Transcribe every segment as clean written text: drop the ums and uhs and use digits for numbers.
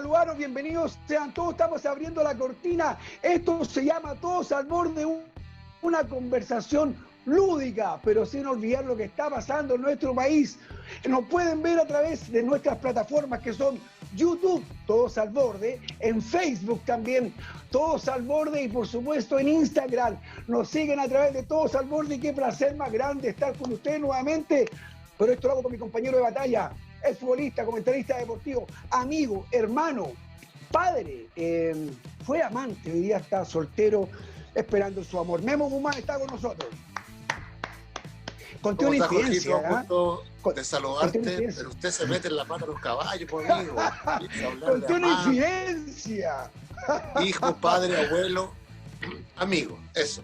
saludaros, bienvenidos sean todos, estamos abriendo la cortina. Esto se llama Todos al Borde, una conversación lúdica, pero sin olvidar lo que está pasando en nuestro país. Nos pueden ver a través de nuestras plataformas que son YouTube, Todos al Borde, en Facebook también, Todos al Borde, y por supuesto en Instagram. Nos siguen a través de Todos al Borde, y qué placer más grande estar con ustedes nuevamente. Pero esto lo hago con mi compañero de batalla, es futbolista, comentarista deportivo, amigo, hermano, padre, fue amante, hoy día está soltero, esperando su amor. Memo Guzmán está con nosotros. Conté una infidencia, ¿eh? Gusto de saludarte, pero usted se mete en la pata de los caballos, por amigo. Conté una infidencia. Hijo, padre, abuelo, amigo, eso.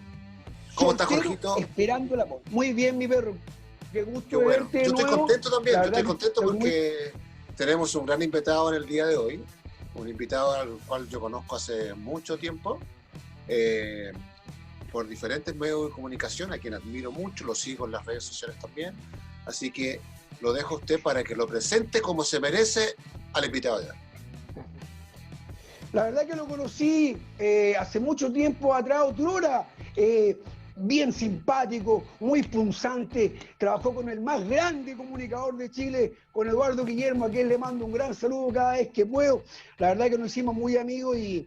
¿Cómo está, Jorgito? Esperando el amor. Muy bien, mi perro. Qué gusto verte de Yo estoy contento también, yo estoy contento porque tenemos un gran invitado en el día de hoy, un invitado al cual yo conozco hace mucho tiempo, por diferentes medios de comunicación, a quien admiro mucho, lo sigo en las redes sociales también, así que lo dejo a usted para que lo presente como se merece al invitado de hoy. La verdad que lo conocí hace mucho tiempo atrás, otrora, bien simpático, muy punzante, trabajó con el más grande comunicador de Chile, con Eduardo Guillermo, a quien le mando un gran saludo cada vez que puedo. La verdad que nos hicimos muy amigos y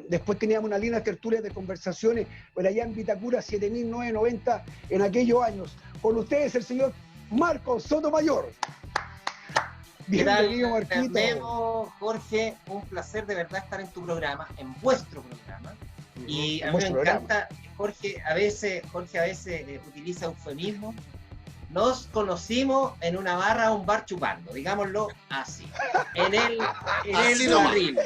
después teníamos una linda tertulia de conversaciones, por allá en Vitacura 7990 en aquellos años. Con ustedes el señor Marcos Sotomayor. Bienvenido, Marquito. Memo, Jorge, un placer de verdad estar en tu programa, en vuestro programa. Y a mí me encanta, Jorge a veces utiliza eufemismo. Nos conocimos en una barra, un bar chupando, digámoslo así. En el barril.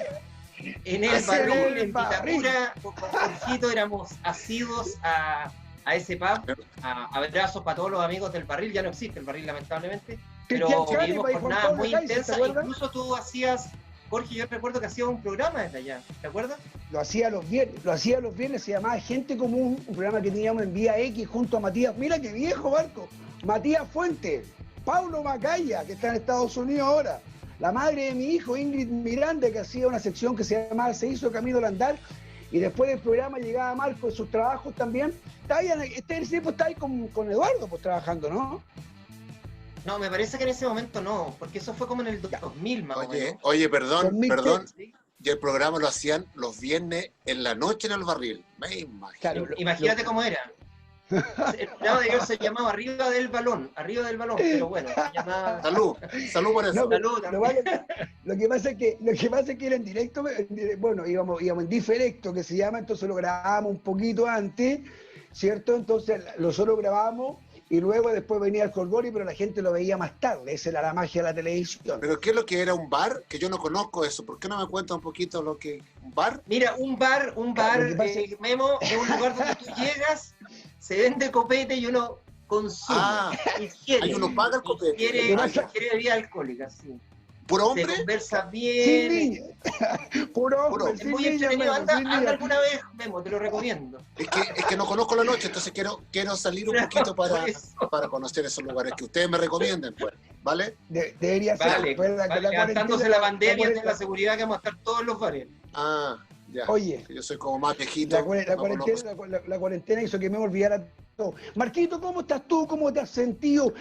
En el barril, en Vitacura, con Jorgito éramos asiduos a ese pub. Abrazos para todos los amigos del barril, ya no existe el barril lamentablemente, pero vivimos jornadas muy intensas. Incluso tú hacías, Jorge, yo recuerdo que hacía un programa desde allá, ¿te acuerdas? Lo hacía los viernes, se llamaba Gente Común, un programa que teníamos en Vía X junto a Matías, mira qué viejo, Marco, Matías Fuentes, Paulo Macaya, que está en Estados Unidos ahora, la madre de mi hijo, Ingrid Miranda, que hacía una sección que se llamaba Se hizo camino al andar, y después del programa llegaba Marco en sus trabajos también. Este tiempo está ahí con Eduardo, pues trabajando, ¿no? No, me parece que en ese momento no, porque eso fue como en el 2000 más o menos. Oye, perdón, 2003, ¿sí? Y el programa lo hacían los viernes en la noche en el barril. Me imagino. Claro, imagínate cómo era. El programa de ellos se llamaba Arriba del Balón, pero bueno, se llamaba... Salud por eso. Lo que pasa es que era en directo, bueno, íbamos en diferecto, que se llama, entonces lo grabábamos un poquito antes, ¿cierto? Entonces nosotros grabábamos y luego después venía el Colgori, pero la gente lo veía más tarde, esa era la magia de la televisión. ¿Pero qué es lo que era un bar? Que yo no conozco eso, ¿por qué no me cuentas un poquito lo que... ¿Un bar? Mira, un bar, Memo, es un lugar donde tú llegas, se vende copete y uno consume. Ahí uno paga el copete. Quiere bebida alcohólica, sí. ¿Puro hombre? Se conversa bien. Sin niña. Puro hombre, es muy entretenido. Anda alguna vez, Memo, te lo recomiendo. Es que no conozco la noche, entonces quiero salir un poquito para conocer esos lugares que ustedes me recomienden, pues, ¿vale? Debería ser. Vale, levantándose la pandemia, ten la seguridad que vamos a estar todos en los bares. Ya. Oye, yo soy como más viejito. La cuarentena hizo que me olvidara todo. Marquito, ¿cómo estás tú? ¿Cómo te has sentido?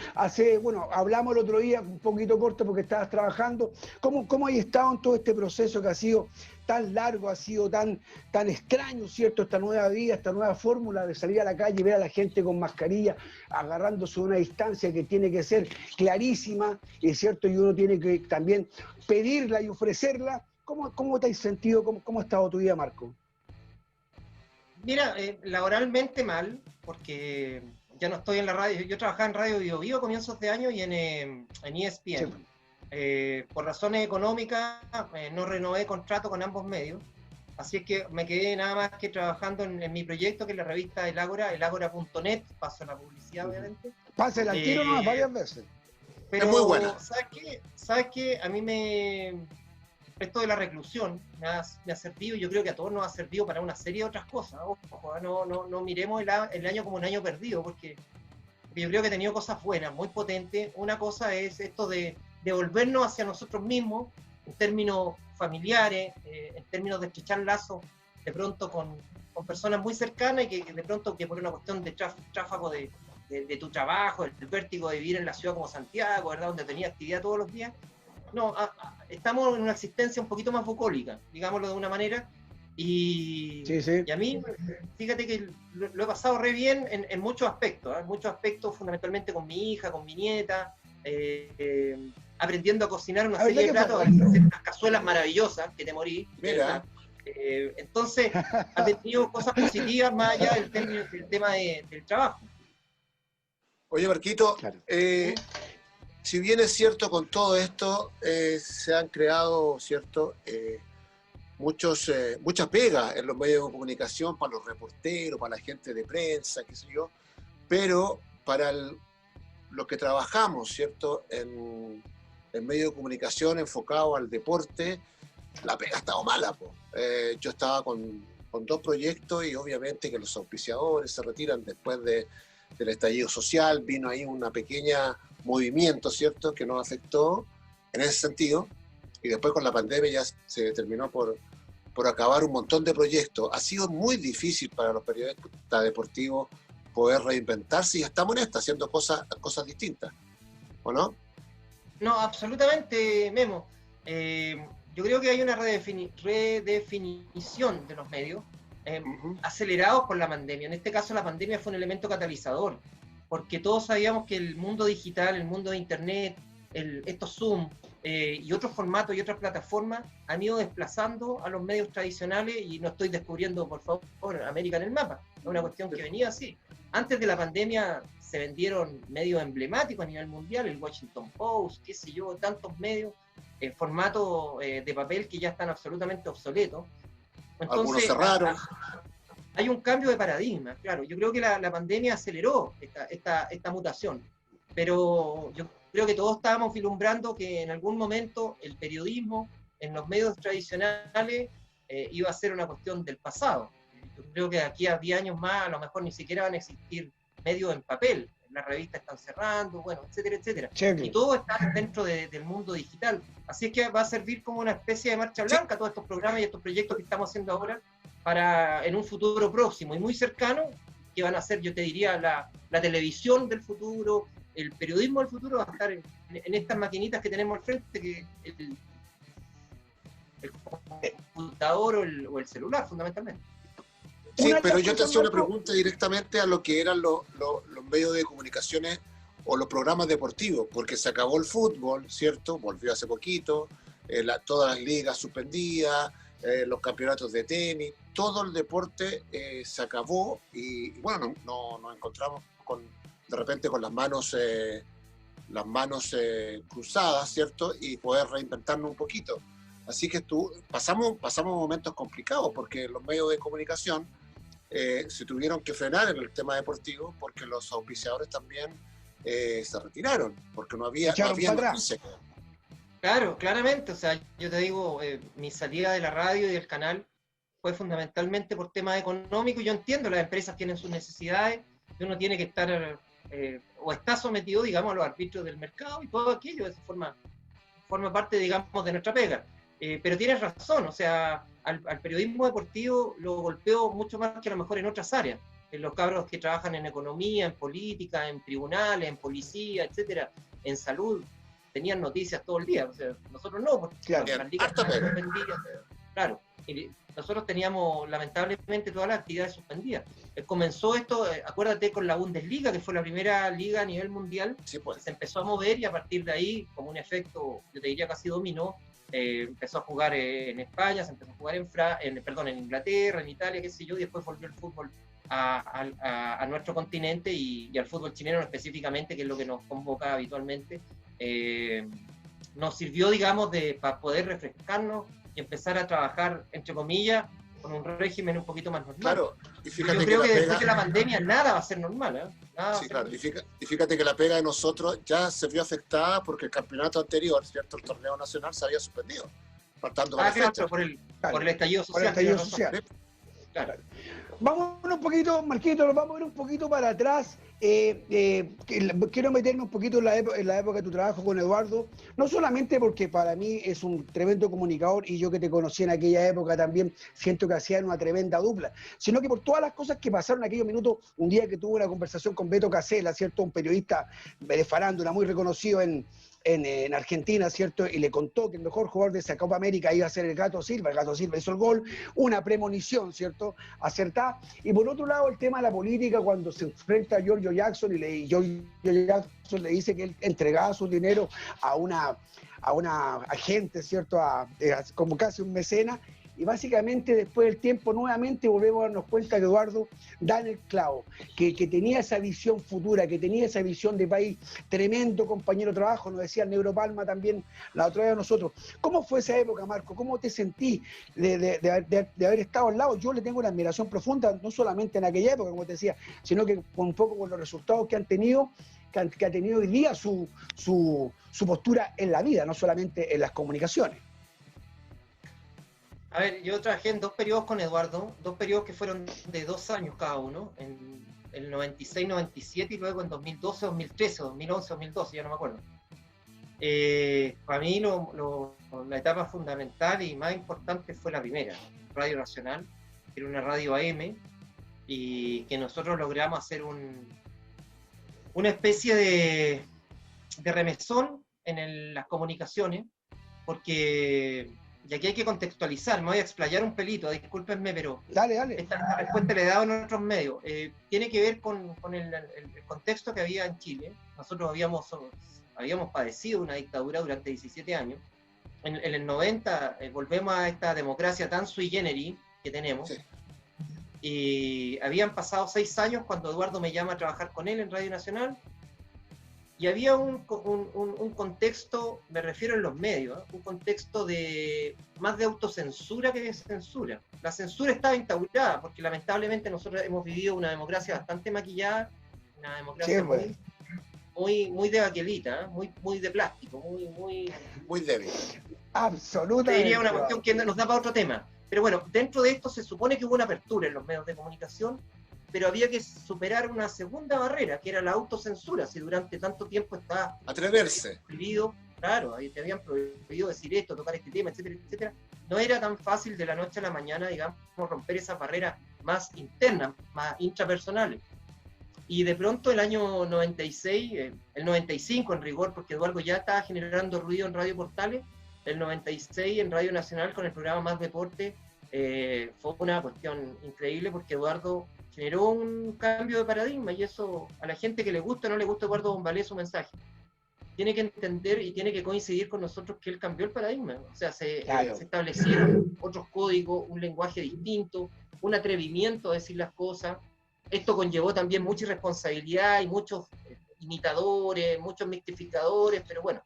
Hablamos el otro día, un poquito corto porque estabas trabajando. ¿Cómo has estado en todo este proceso que ha sido tan largo, ha sido tan extraño, ¿cierto? Esta nueva vida, esta nueva fórmula de salir a la calle y ver a la gente con mascarilla, agarrándose una distancia que tiene que ser clarísima, ¿cierto? Y uno tiene que también pedirla y ofrecerla. ¿Cómo te has sentido? ¿Cómo ha estado tu vida, Marco? Mira, laboralmente mal, porque ya no estoy en la radio. Yo trabajaba en Radio Bio Bio a comienzos de año y en ESPN. Sí. Por razones económicas no renové contrato con ambos medios. Así es que me quedé nada más que trabajando en mi proyecto, que es la revista El Ágora, elagora.net. Paso la publicidad, obviamente. Pásela al tiro nomás varias veces. Pero, es muy buena. ¿Sabes qué? A mí esto de la reclusión me ha servido, yo creo que a todos nos ha servido para una serie de otras cosas. Ojo, no miremos el año como un año perdido, porque yo creo que ha tenido cosas buenas, muy potentes. Una cosa es esto de volvernos hacia nosotros mismos, en términos familiares, en términos de estrechar lazos de pronto con personas muy cercanas y que de pronto que por una cuestión de tráfago de tu trabajo, el vértigo de vivir en la ciudad como Santiago, ¿verdad? Donde tenía actividad todos los días. No, estamos en una existencia un poquito más bucólica, digámoslo de una manera, y a mí, fíjate que lo he pasado re bien en muchos aspectos, fundamentalmente con mi hija, con mi nieta, aprendiendo a cocinar una serie de platos, a hacer unas cazuelas maravillosas, que te morí. Mira. Entonces, ha tenido cosas positivas más allá del tema del trabajo. Oye, Marquito, claro. Si bien es cierto, con todo esto se han creado, ¿cierto?, muchas pegas en los medios de comunicación para los reporteros, para la gente de prensa, qué sé yo, pero para los que trabajamos, ¿cierto?, en medios de comunicación enfocados al deporte, la pega ha estado mala. Yo estaba con 2 proyectos y obviamente que los auspiciadores se retiran después del estallido social, vino ahí una pequeña movimiento, ¿cierto?, que nos afectó en ese sentido, y después con la pandemia ya se terminó por acabar un montón de proyectos. Ha sido muy difícil para los periodistas deportivos poder reinventarse y estamos en esta, haciendo cosas distintas, ¿o no? No, absolutamente, Memo. Yo creo que hay una redefinición de los medios, acelerados por la pandemia. En este caso la pandemia fue un elemento catalizador, porque todos sabíamos que el mundo digital, el mundo de Internet, estos Zoom y otros formatos y otras plataformas han ido desplazando a los medios tradicionales, y no estoy descubriendo, por favor, América en el mapa, es una cuestión que venía así. Antes de la pandemia se vendieron medios emblemáticos a nivel mundial, el Washington Post, qué sé yo, tantos medios, formatos de papel que ya están absolutamente obsoletos. Entonces, algunos cerraron. Hay un cambio de paradigma, claro. Yo creo que la pandemia aceleró esta mutación, pero yo creo que todos estábamos vislumbrando que en algún momento el periodismo en los medios tradicionales iba a ser una cuestión del pasado. Yo creo que de aquí a 10 años más a lo mejor ni siquiera van a existir medios en papel, las revistas están cerrando, bueno, etcétera, etcétera. Y todo está dentro del mundo digital. Así es que va a servir como una especie de marcha blanca todos estos programas y estos proyectos que estamos haciendo ahora para en un futuro próximo y muy cercano, que van a ser, yo te diría, la televisión del futuro, el periodismo del futuro va a estar en estas maquinitas que tenemos al frente, que el computador o el celular, fundamentalmente. Sí, pero yo te hacía una pregunta directamente a lo que eran los medios de comunicaciones o los programas deportivos, porque se acabó el fútbol, ¿cierto? Volvió hace poquito, todas las ligas suspendidas, los campeonatos de tenis, todo el deporte se acabó y bueno, nos encontramos de repente con las manos cruzadas, ¿cierto? Y poder reinventarnos un poquito. Así que pasamos momentos complicados porque los medios de comunicación se tuvieron que frenar en el tema deportivo porque los auspiciadores también se retiraron, porque no había noticias. Claro, claramente, o sea, yo te digo, mi salida de la radio y del canal fue fundamentalmente por temas económicos, y yo entiendo, las empresas tienen sus necesidades, y uno tiene que estar, o está sometido, digamos, a los arbitrios del mercado, y todo aquello, de esa forma parte, digamos, de nuestra pega. Pero tienes razón, o sea, al periodismo deportivo lo golpeó mucho más que a lo mejor en otras áreas. En los cabros que trabajan en economía, en política, en tribunales, en policía, etcétera, en salud, tenían noticias todo el día. O sea, nosotros no, porque las ligas estaban suspendidas. Claro, y nosotros teníamos lamentablemente todas las actividades suspendidas. Comenzó esto, acuérdate, con la Bundesliga, que fue la primera liga a nivel mundial, sí, pues. Se empezó a mover y a partir de ahí, como un efecto, yo te diría casi dominó, empezó a jugar en España, se empezó a jugar en Inglaterra, en Italia, qué sé yo, y después volvió el fútbol a nuestro continente y al fútbol chileno específicamente, que es lo que nos convoca habitualmente. Nos sirvió, digamos, para poder refrescarnos y empezar a trabajar, entre comillas, con un régimen un poquito más normal. Claro, y fíjate yo creo que después de la pandemia nada va a ser normal, ¿eh? Sí, claro, y fíjate que la pega de nosotros ya se vio afectada porque el campeonato anterior, ¿cierto? El torneo nacional se había suspendido, faltando la fecha. Por el estallido social. Por el estallido social. Claro. Vamos un poquito, Marquito, nos vamos a ir un poquito para atrás. quiero meterme un poquito en la época de tu trabajo con Eduardo, no solamente porque para mí es un tremendo comunicador y yo que te conocí en aquella época también siento que hacían una tremenda dupla, sino que por todas las cosas que pasaron en aquellos minutos, un día que tuve una conversación con Beto Casella, ¿cierto? Un periodista de farándula muy reconocido en Argentina, ¿cierto? Y le contó que el mejor jugador de esa Copa América iba a ser el Gato Silva hizo el gol, una premonición, ¿cierto? Acertada. Y por otro lado, el tema de la política, cuando se enfrenta a Giorgio Jackson y Giorgio Jackson le dice que él entregaba su dinero a una agente, ¿cierto? Como casi un mecena. Y básicamente después del tiempo nuevamente volvemos a darnos cuenta que Eduardo da en el clavo, que tenía esa visión futura, que tenía esa visión de país, tremendo compañero de trabajo, nos decía el Negro Palma también la otra vez a nosotros. ¿Cómo fue esa época, Marco? ¿Cómo te sentí de haber estado al lado? Yo le tengo una admiración profunda, no solamente en aquella época, como te decía, sino que un poco con los resultados que han tenido, que ha tenido hoy día su postura en la vida, no solamente en las comunicaciones. A ver, yo trabajé en 2 periodos con Eduardo, 2 periodos que fueron de 2 años cada uno, en el 96-97 y luego en 2012-2013, 2011-2012, ya no me acuerdo. Para mí la etapa fundamental y más importante fue la primera, Radio Nacional, que era una radio AM, y que nosotros logramos hacer una especie de remesón en las comunicaciones, porque... Y aquí hay que contextualizar, me voy a explayar un pelito, discúlpenme, pero dale. Esta respuesta le he dado en otros medios. Tiene que ver con el contexto que había en Chile. Nosotros habíamos padecido una dictadura durante 17 años. En el 90 volvemos a esta democracia tan sui generis que tenemos. Sí. Y habían pasado 6 años cuando Eduardo me llama a trabajar con él en Radio Nacional. Y había un contexto, me refiero en los medios, un contexto más de autocensura que de censura. La censura estaba instaurada, porque lamentablemente nosotros hemos vivido una democracia bastante maquillada, una democracia sí, muy de baquelita, muy de plástico, muy débil. Absolutamente. Sería una cuestión que nos da para otro tema. Pero bueno, dentro de esto se supone que hubo una apertura en los medios de comunicación, pero había que superar una segunda barrera, que era la autocensura. Si durante tanto tiempo estaba atreverse, prohibido, claro, te habían prohibido decir esto, tocar este tema, etcétera, etcétera, no era tan fácil de la noche a la mañana, digamos, romper esas barreras más internas, más intrapersonales. Y de pronto el año 96, el 95 en rigor, porque Eduardo ya estaba generando ruido en Radio Portales, el 96 en Radio Nacional con el programa Más Deporte, fue una cuestión increíble porque Eduardo generó un cambio de paradigma, y eso a la gente que le gusta o no le gusta Eduardo Bombalé su mensaje. Tiene que entender y tiene que coincidir con nosotros que él cambió el paradigma. O sea, se establecieron otros códigos, un lenguaje distinto, un atrevimiento a decir las cosas. Esto conllevó también mucha irresponsabilidad y muchos imitadores, muchos mitificadores, pero bueno,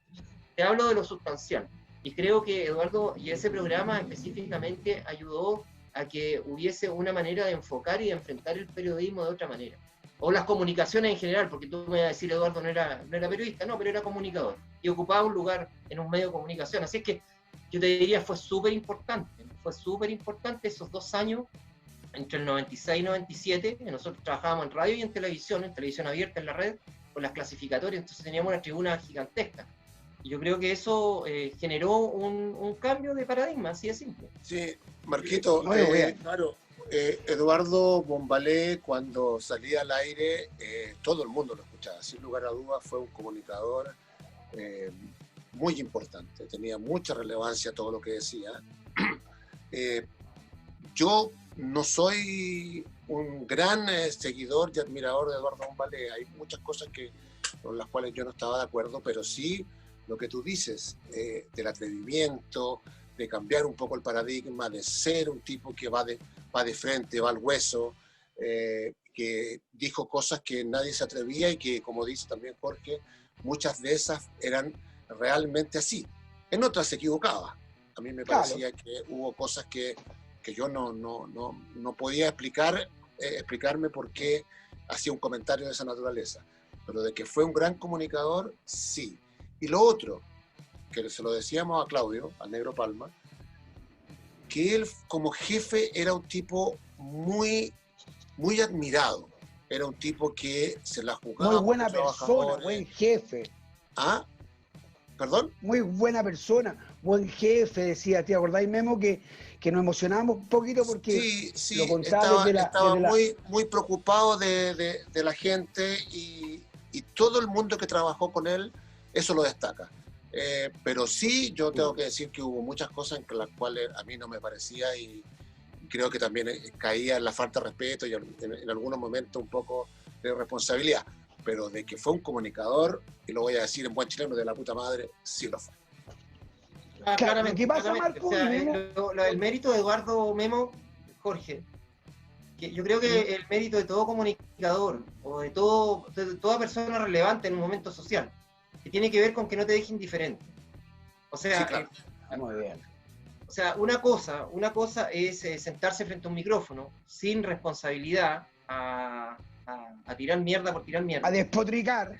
te hablo de lo sustancial. Y creo que Eduardo y ese programa específicamente ayudó a que hubiese una manera de enfocar y de enfrentar el periodismo de otra manera. O las comunicaciones en general, porque tú me vas a decir, Eduardo no era periodista, no, pero era comunicador. Y ocupaba un lugar en un medio de comunicación. Así es que yo te diría, fue súper importante esos 2 años, entre el 96 y 97, que nosotros trabajábamos en radio y en televisión abierta en la red, con las clasificatorias, entonces teníamos una tribuna gigantesca. Y yo creo que eso generó un cambio de paradigma, así de simple. Sí, Marquito, claro, Eduardo Bombalé, cuando salía al aire, todo el mundo lo escuchaba, sin lugar a dudas, fue un comunicador muy importante, tenía mucha relevancia todo lo que decía. Yo no soy un gran seguidor y admirador de Eduardo Bombalé, hay muchas cosas con las cuales yo no estaba de acuerdo, pero sí lo que tú dices, del atrevimiento, de cambiar un poco el paradigma, de ser un tipo que va de frente, va al hueso, que dijo cosas que nadie se atrevía y que, como dice también Jorge, muchas de esas eran realmente así. En otras se equivocaba. A mí me parecía que hubo cosas que yo no podía explicarme por qué hacía un comentario de esa naturaleza. Pero de que fue un gran comunicador, sí. Y lo otro, que se lo decíamos a Claudio, al Negro Palma, que él como jefe era un tipo muy admirado. era un tipo que se la jugaba. Muy buena persona, buen jefe. ¿Ah? ¿Perdón? Muy buena persona, buen jefe, decía, ¿te acordáis, Memo, que nos emocionamos un poquito porque sí, lo contaba estaba muy preocupado de la gente y todo el mundo que trabajó con él, eso lo destaca. Pero sí, yo tengo que decir que hubo muchas cosas en las cuales a mí no me parecía y creo que también caía en la falta de respeto y en algunos momentos un poco de responsabilidad. Pero de que fue un comunicador, y lo voy a decir en buen chileno, de la puta madre, sí lo fue. Claramente. ¿Qué pasa, Marco? O sea, el mérito de Eduardo Memo, Jorge, que yo creo que el mérito de todo comunicador o de toda persona relevante en un momento social, que tiene que ver con que no te deje indiferente. O sea, sí, claro. Muy bien. O sea, una cosa es sentarse frente a un micrófono sin responsabilidad a tirar mierda por tirar mierda. A despotricar.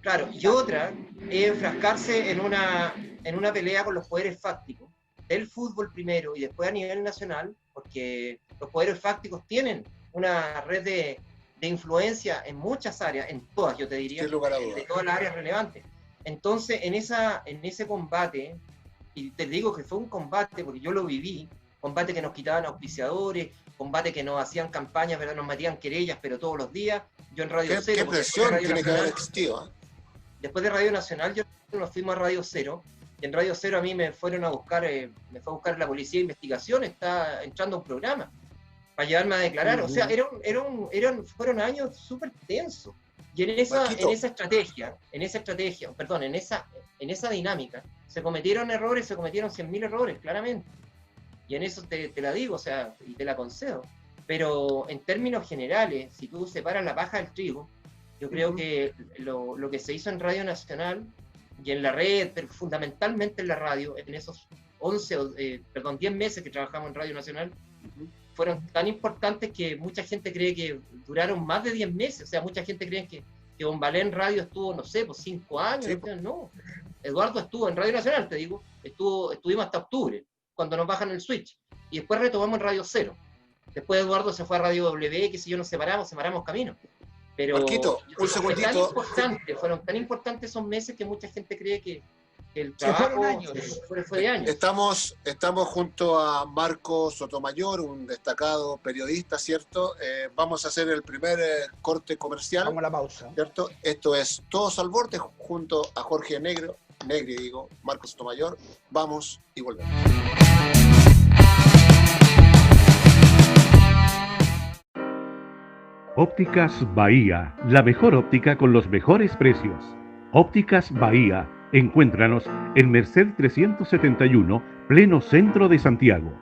Claro, y otra es enfrascarse en una pelea con los poderes fácticos del fútbol primero y después a nivel nacional, porque los poderes fácticos tienen una red de influencia en muchas áreas, en todas, yo te diría, Sin lugar a dudas. de todas las áreas relevantes. Entonces, en ese combate, y te digo que fue un combate porque yo lo viví, combate que nos quitaban auspiciadores, combate que nos hacían campañas, ¿verdad? Nos metían querellas, pero todos los días, yo en Radio Cero. ¿Qué presión tiene que haber existido? Después de Radio Nacional, nos fuimos a Radio Cero, y en Radio Cero a mí me fueron a buscar, me fue a buscar la Policía de Investigación, está entrando a un programa, para llevarme a declarar. O sea, fueron años súper tensos. Y en esa estrategia, perdón, en esa dinámica, se cometieron 100.000 errores, claramente. Y en eso te la digo, o sea, y te la concedo. Pero en términos generales, si tú separas la paja del trigo, yo creo que lo que se hizo en Radio Nacional y en la red, pero fundamentalmente en la radio, en esos 10 meses que trabajamos en Radio Nacional, fueron tan importantes que mucha gente cree que duraron más de 10 meses. O sea, mucha gente cree que Bombalé en radio estuvo, no sé, 5 años. Sí. No. Eduardo estuvo en Radio Nacional, te digo, estuvimos hasta octubre, cuando nos bajan el switch. Y después retomamos en Radio Cero. Después Eduardo se fue a Radio W, que si yo nos separamos camino. Pero Marquito, un segundito. Fueron tan importantes esos meses que mucha gente cree que el trabajo fue de años. Estamos junto a Marco Sotomayor, un destacado periodista, ¿cierto? Vamos a hacer el primer corte comercial. Vamos a la pausa. ¿Cierto? Esto es Todos al Borde junto a Jorge Negri, Marco Sotomayor. Vamos y volvemos. Ópticas Bahía, la mejor óptica con los mejores precios. Ópticas Bahía, encuéntranos en Merced 371, pleno centro de Santiago.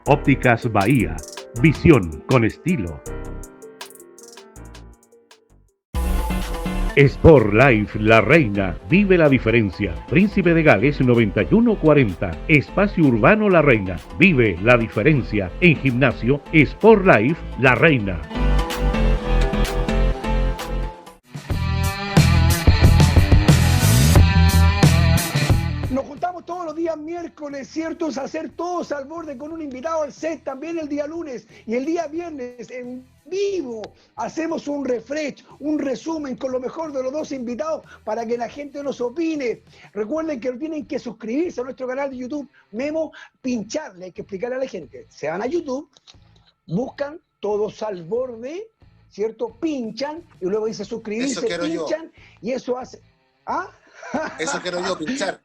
Ópticas Bahía, visión con estilo. Sport Life La Reina, vive la diferencia. Príncipe de Gales 9140, Espacio Urbano La Reina, vive la diferencia. En gimnasio Sport Life La Reina. Todos los días miércoles, ¿cierto? Es hacer Todos al Borde con un invitado al set, también el día lunes y el día viernes en vivo. Hacemos un refresh, un resumen con lo mejor de los dos invitados para que la gente nos opine. Recuerden que tienen que suscribirse a nuestro canal de YouTube, Memo, pincharle, hay que explicarle a la gente. Se van a YouTube, buscan Todos al Borde, ¿cierto? Pinchan y luego dice suscribirse, pinchan y eso hace... ¿Ah? Eso quiero yo, pinchar.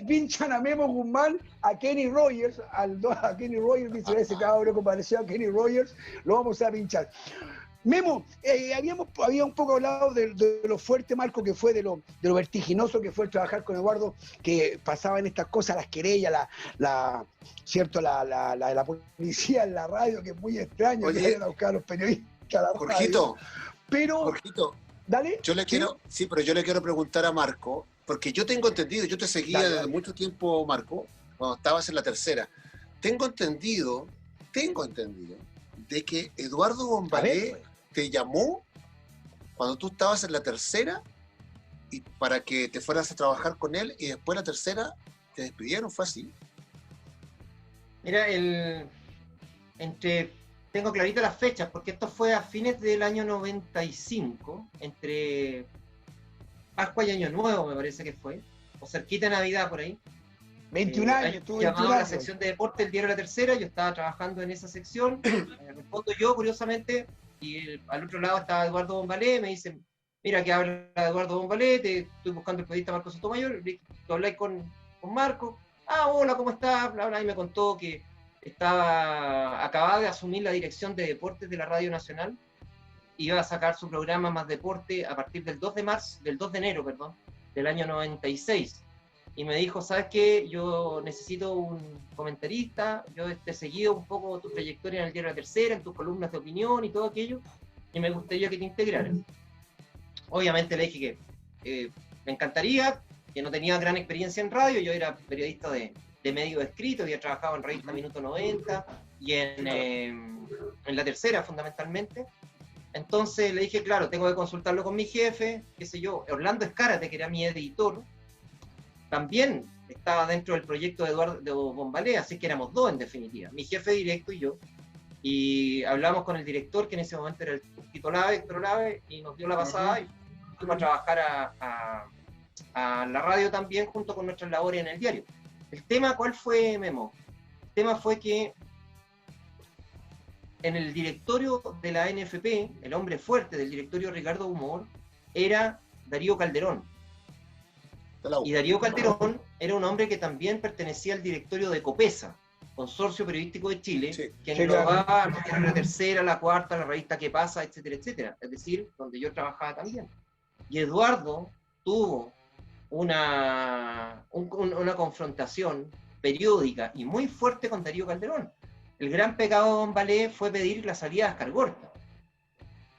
Pinchan a Memo Guzmán, a Kenny Rogers, a Kenny Rogers, dice ese cabrón que parecía a Kenny Rogers, lo vamos a pinchar. Memo, había un poco hablado de lo fuerte, Marco, que fue de lo vertiginoso que fue el trabajar con Eduardo, que pasaban estas cosas, las querellas, la policía en la radio, que es muy extraño. Oye, que vayan a buscar a los periodistas a la Jorgito, radio. Pero... Jorgito. Dale. Pero yo le quiero preguntar a Marco, porque yo tengo entendido, yo te seguía desde mucho tiempo, Marco, cuando estabas en la tercera. Tengo entendido de que Eduardo Bombalé te llamó cuando tú estabas en la tercera y para que te fueras a trabajar con él y después la tercera te despidieron, ¿fue así? Mira, entre tengo clarito las fechas, porque esto fue a fines del año 95, entre Pascua y Año Nuevo, me parece que fue, o cerquita de Navidad, por ahí. 21 años, estuvo llamado a la sección de deporte del diario La Tercera, yo estaba trabajando en esa sección, respondo yo, curiosamente, y al otro lado estaba Eduardo Bombalé, me dicen, mira que habla Eduardo Bombalé, te estoy buscando el periodista Marco Sotomayor, tú habláis con Marco, hola, ¿cómo estás? Bla, bla, y me contó que acababa de asumir la dirección de deportes de la Radio Nacional, iba a sacar su programa Más Deporte a partir del 2 de enero, del año 96. Y me dijo, ¿sabes qué? Yo necesito un comentarista, yo te he seguido un poco tu trayectoria en el diario La Tercera, en tus columnas de opinión y todo aquello, y me gustaría que te integraras. Obviamente le dije que me encantaría, que no tenía gran experiencia en radio, yo era periodista de medio escrito, había trabajado en Revista Minuto 90 y en La Tercera fundamentalmente. Entonces le dije, claro, tengo que consultarlo con mi jefe, qué sé yo. Orlando Escárate, que era mi editor, también estaba dentro del proyecto de Eduardo Bombalé, así que éramos dos en definitiva, mi jefe directo y yo. Y hablamos con el director, que en ese momento era el Tito Lave, Héctor Lave, y nos dio la pasada y fuimos a trabajar a la radio también, junto con nuestras labores en el diario. El tema, ¿cuál fue, Memo? El tema fue que en el directorio de la NFP, el hombre fuerte del directorio Ricardo Humor, era Darío Calderón. Y Darío Calderón era un hombre que también pertenecía al directorio de Copesa, Consorcio Periodístico de Chile, sí, que englobaba la Tercera, la Cuarta, la revista ¿Qué pasa?, etcétera, etcétera. Es decir, donde yo trabajaba también. Y Eduardo tuvo una confrontación periódica y muy fuerte con Darío Calderón. El gran pecado de Bombalé fue pedir la salida de Ascar Gorta.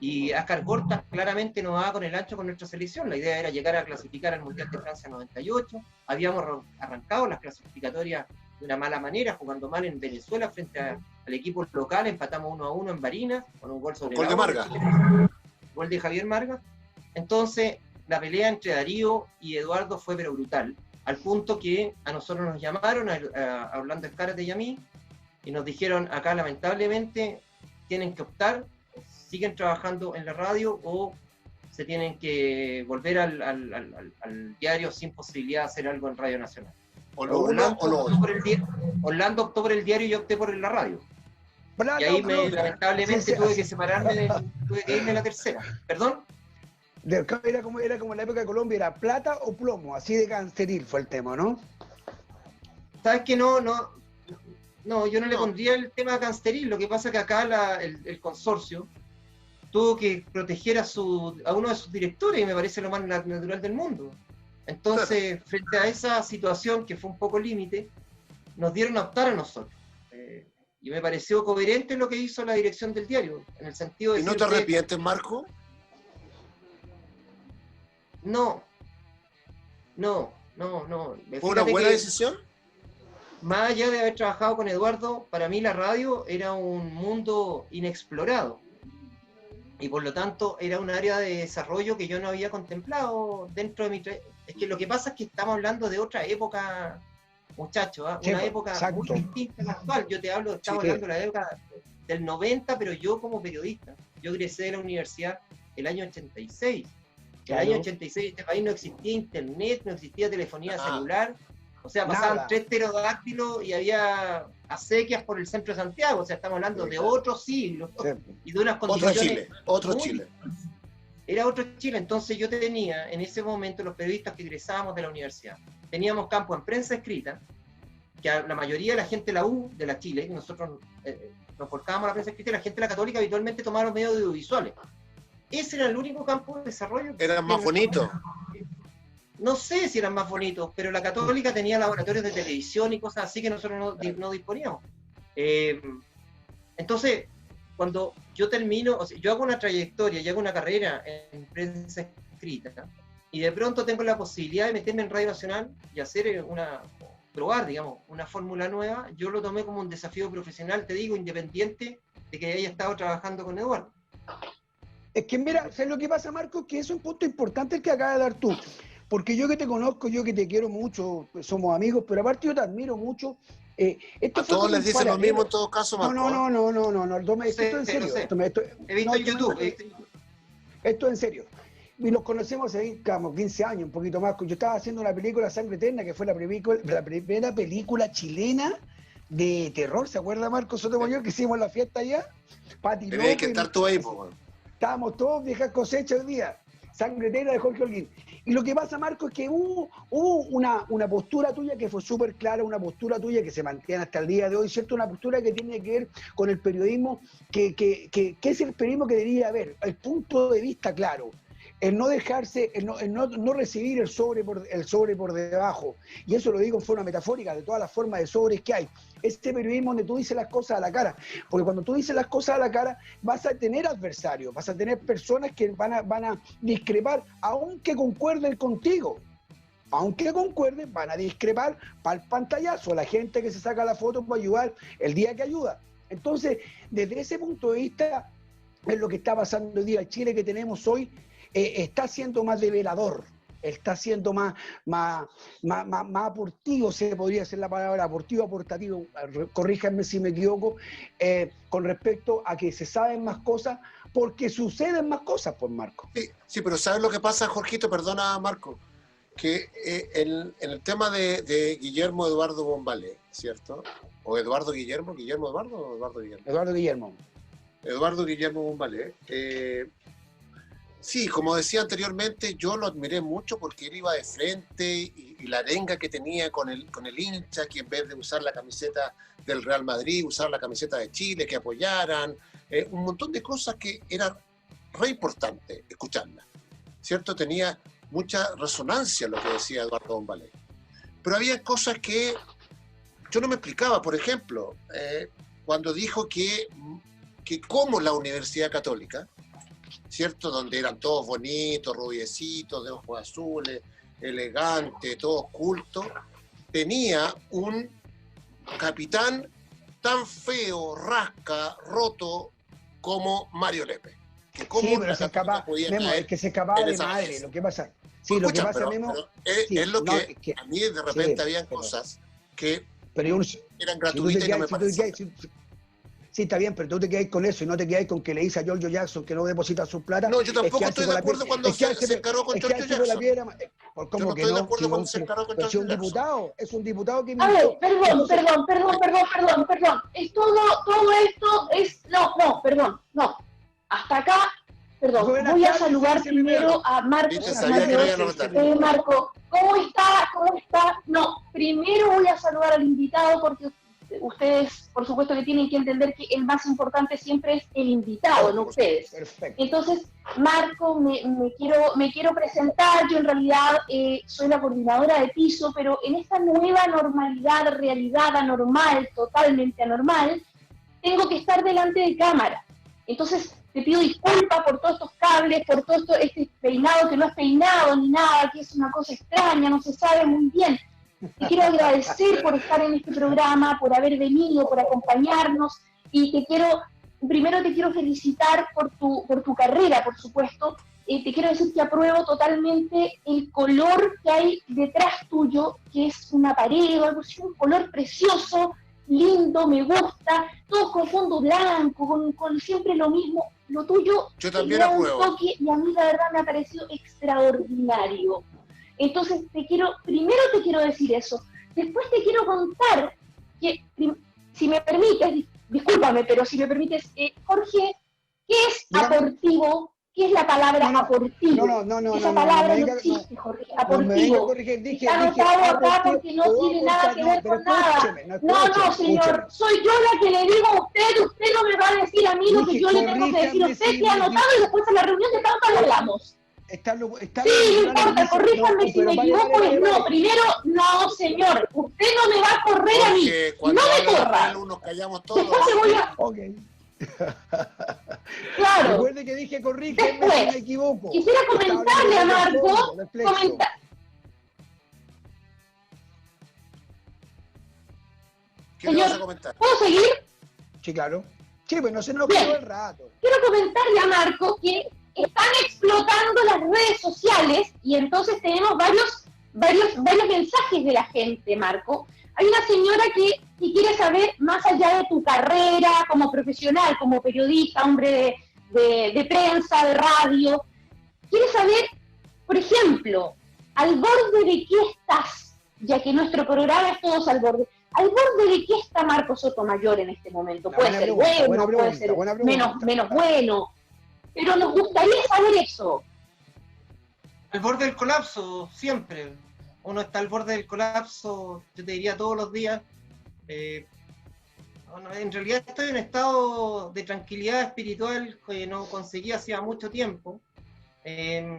Y Ascar Gorta claramente no daba con el ancho con nuestra selección. La idea era llegar a clasificar al Mundial de Francia 98. Habíamos arrancado las clasificatorias de una mala manera, jugando mal en Venezuela frente al equipo local. Empatamos 1-1 en Barinas, con un gol sobre gol de Marga. Gol de Javier Marga. Entonces, la pelea entre Darío y Eduardo fue pero brutal, al punto que a nosotros nos llamaron, a Orlando Escárate y a mí, y nos dijeron, acá lamentablemente tienen que optar, siguen trabajando en la radio o se tienen que volver al diario sin posibilidad de hacer algo en Radio Nacional. Orlando optó por el diario y yo opté por la radio. Y ahí lamentablemente tuve que separarme, tuve que irme a La Tercera. ¿Perdón? Era como en la época de Colombia, ¿era plata o plomo? Así de canceril fue el tema, ¿no? ¿Sabes que no, yo no le pondría el tema canceril? Lo que pasa es que acá el consorcio tuvo que proteger a uno de sus directores, y me parece lo más natural del mundo. Entonces, frente a esa situación que fue un poco límite, nos dieron a optar a nosotros. Y me pareció coherente lo que hizo la dirección del diario, en el sentido de... ¿Y no te arrepientes, Marco? No. ¿Fue una buena decisión? Más allá de haber trabajado con Eduardo, para mí la radio era un mundo inexplorado. Y por lo tanto era un área de desarrollo que yo no había contemplado dentro de mi... Es que lo que pasa es que estamos hablando de otra época, muchachos, ¿eh? Una época muy distinta a la actual. Yo te hablo, estamos hablando de la época del 90, pero yo como periodista, yo egresé de la universidad el año 86. En el año 86 en este país no existía internet, no existía telefonía celular, o sea, pasaban 3 pterodáctilos y había acequias por el centro de Santiago, o sea, estamos hablando de otro siglo y de unas condiciones... Otro Chile. Era otro Chile, entonces yo tenía, en ese momento, los periodistas que egresábamos de la universidad, teníamos campo en prensa escrita, que a la mayoría de la gente de la U, de la Chile, nosotros nos volcábamos a la prensa escrita, y la gente de la Católica habitualmente tomaba los medios audiovisuales. Ese era el único campo de desarrollo. ¿Eran más bonitos? No sé si eran más bonitos, pero la Católica tenía laboratorios de televisión y cosas así que nosotros no disponíamos. Entonces, cuando yo termino, o sea, yo hago una trayectoria, yo hago una carrera en prensa escrita, y de pronto tengo la posibilidad de meterme en Radio Nacional y probar, digamos, una fórmula nueva, yo lo tomé como un desafío profesional, te digo, independiente de que haya estado trabajando con Eduardo. Es que mira, ¿sabes lo que pasa, Marco? Que es un punto importante el que acabas de dar tú. Porque yo que te conozco, yo que te quiero mucho, somos amigos, pero aparte yo te admiro mucho A todos les dicen lo mismo en todo caso, Marco. No, esto es en serio. He visto en YouTube. Esto es en serio. Y nos conocemos hace 15 años, un poquito más. Yo estaba haciendo una película, Sangre Eterna, que fue la primera película chilena de terror. ¿Se acuerda, Marco Sotomayor, que hicimos la fiesta allá? Tenías que estar tú ahí, pues. Estábamos todos viejas cosechas hoy día. Sangre Eterna de Jorge Holguín. Y lo que pasa, Marco, es que hubo una postura tuya que fue súper clara, una postura tuya que se mantiene hasta el día de hoy, ¿cierto? Una postura que tiene que ver con el periodismo, que es el periodismo que debería haber, el punto de vista claro, el no dejarse, el no recibir el sobre por debajo. Y eso lo digo en forma metafórica, de todas las formas de sobres que hay. Este periodismo donde tú dices las cosas a la cara, porque cuando tú dices las cosas a la cara vas a tener adversarios, vas a tener personas que van a discrepar, aunque concuerden contigo. Aunque concuerden, van a discrepar para el pantallazo, la gente que se saca la foto para ayudar el día que ayuda. Entonces, desde ese punto de vista, es lo que está pasando hoy día. El Chile que tenemos hoy está siendo más develador, está siendo más aportivo, se podría decir la palabra aportativo, corríjanme si me equivoco, con respecto a que se saben más cosas, porque suceden más cosas, pues, Marco. Sí, pero ¿sabes lo que pasa, Jorgito? Perdona, Marco, que en el tema de Guillermo Eduardo Bombalé, ¿cierto? ¿O Eduardo Guillermo? ¿Guillermo Eduardo o Eduardo Guillermo? Eduardo Guillermo Bombalé. Sí, como decía anteriormente, yo lo admiré mucho porque él iba de frente y la arenga que tenía con el hincha, que en vez de usar la camiseta del Real Madrid, usar la camiseta de Chile, que apoyaran, un montón de cosas que era re importante escucharla, ¿cierto? Tenía mucha resonancia lo que decía Eduardo Bombalé. Pero había cosas que yo no me explicaba, por ejemplo, cuando dijo que como la Universidad Católica, ¿cierto? Donde eran todos bonitos, rubiecitos, de ojos azules, elegantes, todos cultos, tenía un capitán tan feo, rasca, roto como Mario Lepe. Sí, pero se escapa, Memo, es que se escapaba de madre, vez. Lo que pasa. Sí, lo que pasa, Memo. Es lo que a mí de repente habían cosas que eran gratuitas y no me parecían. Sí, está bien, pero tú te quedáis con eso y no te quedáis con que le dice a Giorgio Jackson que no deposita su plata. No, yo tampoco estoy de acuerdo cuando se encaró con Giorgio Jackson. Yo no estoy de acuerdo cuando se encaró con Giorgio Jackson. Es un diputado que... A ver, perdón. Todo esto es... No. Hasta acá, perdón. Voy a saludar primero a Marco. Marco, ¿cómo está? No, primero voy a saludar al invitado porque ustedes, por supuesto, que tienen que entender que el más importante siempre es el invitado, no ustedes. Perfecto. Entonces, Marco, me quiero presentar. Yo en realidad soy la coordinadora de piso, pero en esta nueva normalidad, realidad anormal, totalmente anormal, tengo que estar delante de cámara. Entonces, te pido disculpas por todos estos cables, por todo este peinado que no es peinado ni nada, que es una cosa extraña, no se sabe muy bien. Te quiero agradecer por estar en este programa, por haber venido, por acompañarnos, y primero te quiero felicitar por tu carrera, por supuesto. Te quiero decir que apruebo totalmente el color que hay detrás tuyo, que es una pared o algo así, un color precioso, lindo, me gusta, todo con fondo blanco, con siempre lo mismo. Lo tuyo yo también apruebo. Un toque, y a mí la verdad me ha parecido extraordinario. Entonces, primero te quiero decir eso. Después te quiero contar que, si me permites, discúlpame, pero si me permites, Jorge, ¿qué es aportivo? ¿Qué es la palabra aportivo? No. Esa palabra no existe, Jorge. Aportivo. Está anotado acá porque no tiene nada que ver con nada. No, señor. Soy yo la que le digo a usted. Usted no me va a decir a mí lo que yo le tengo que decir a usted, que ha anotado, y después en la reunión de tanto lo hablamos. Sí, no importa, corríjame si me equivoco. No, primero, no, señor. Usted no me va a correr a mí. No me corra. Nos callamos todos. Después se voy a... Okay. Claro. Recuerde que dije corrígeme si me equivoco. Quisiera comentarle a Marco. ¿Qué le vas a comentar? ¿Puedo seguir? Sí, claro. Sí, pues no se nos quedó el rato. Quiero comentarle a Marco que están explotando las redes sociales y entonces tenemos varios mensajes de la gente, Marco. Hay una señora que quiere saber, más allá de tu carrera como profesional, como periodista, hombre de prensa, de radio, quiere saber, por ejemplo, ¿al borde de qué estás? Ya que nuestro programa es Todos al Borde. ¿Al borde de qué está Marco Sotomayor en este momento? Puede ser bueno, puede ser menos bueno, pero nos gustaría saber eso. Al borde del colapso, siempre. Uno está al borde del colapso, yo te diría todos los días. En realidad estoy en un estado de tranquilidad espiritual que no conseguí hacía mucho tiempo.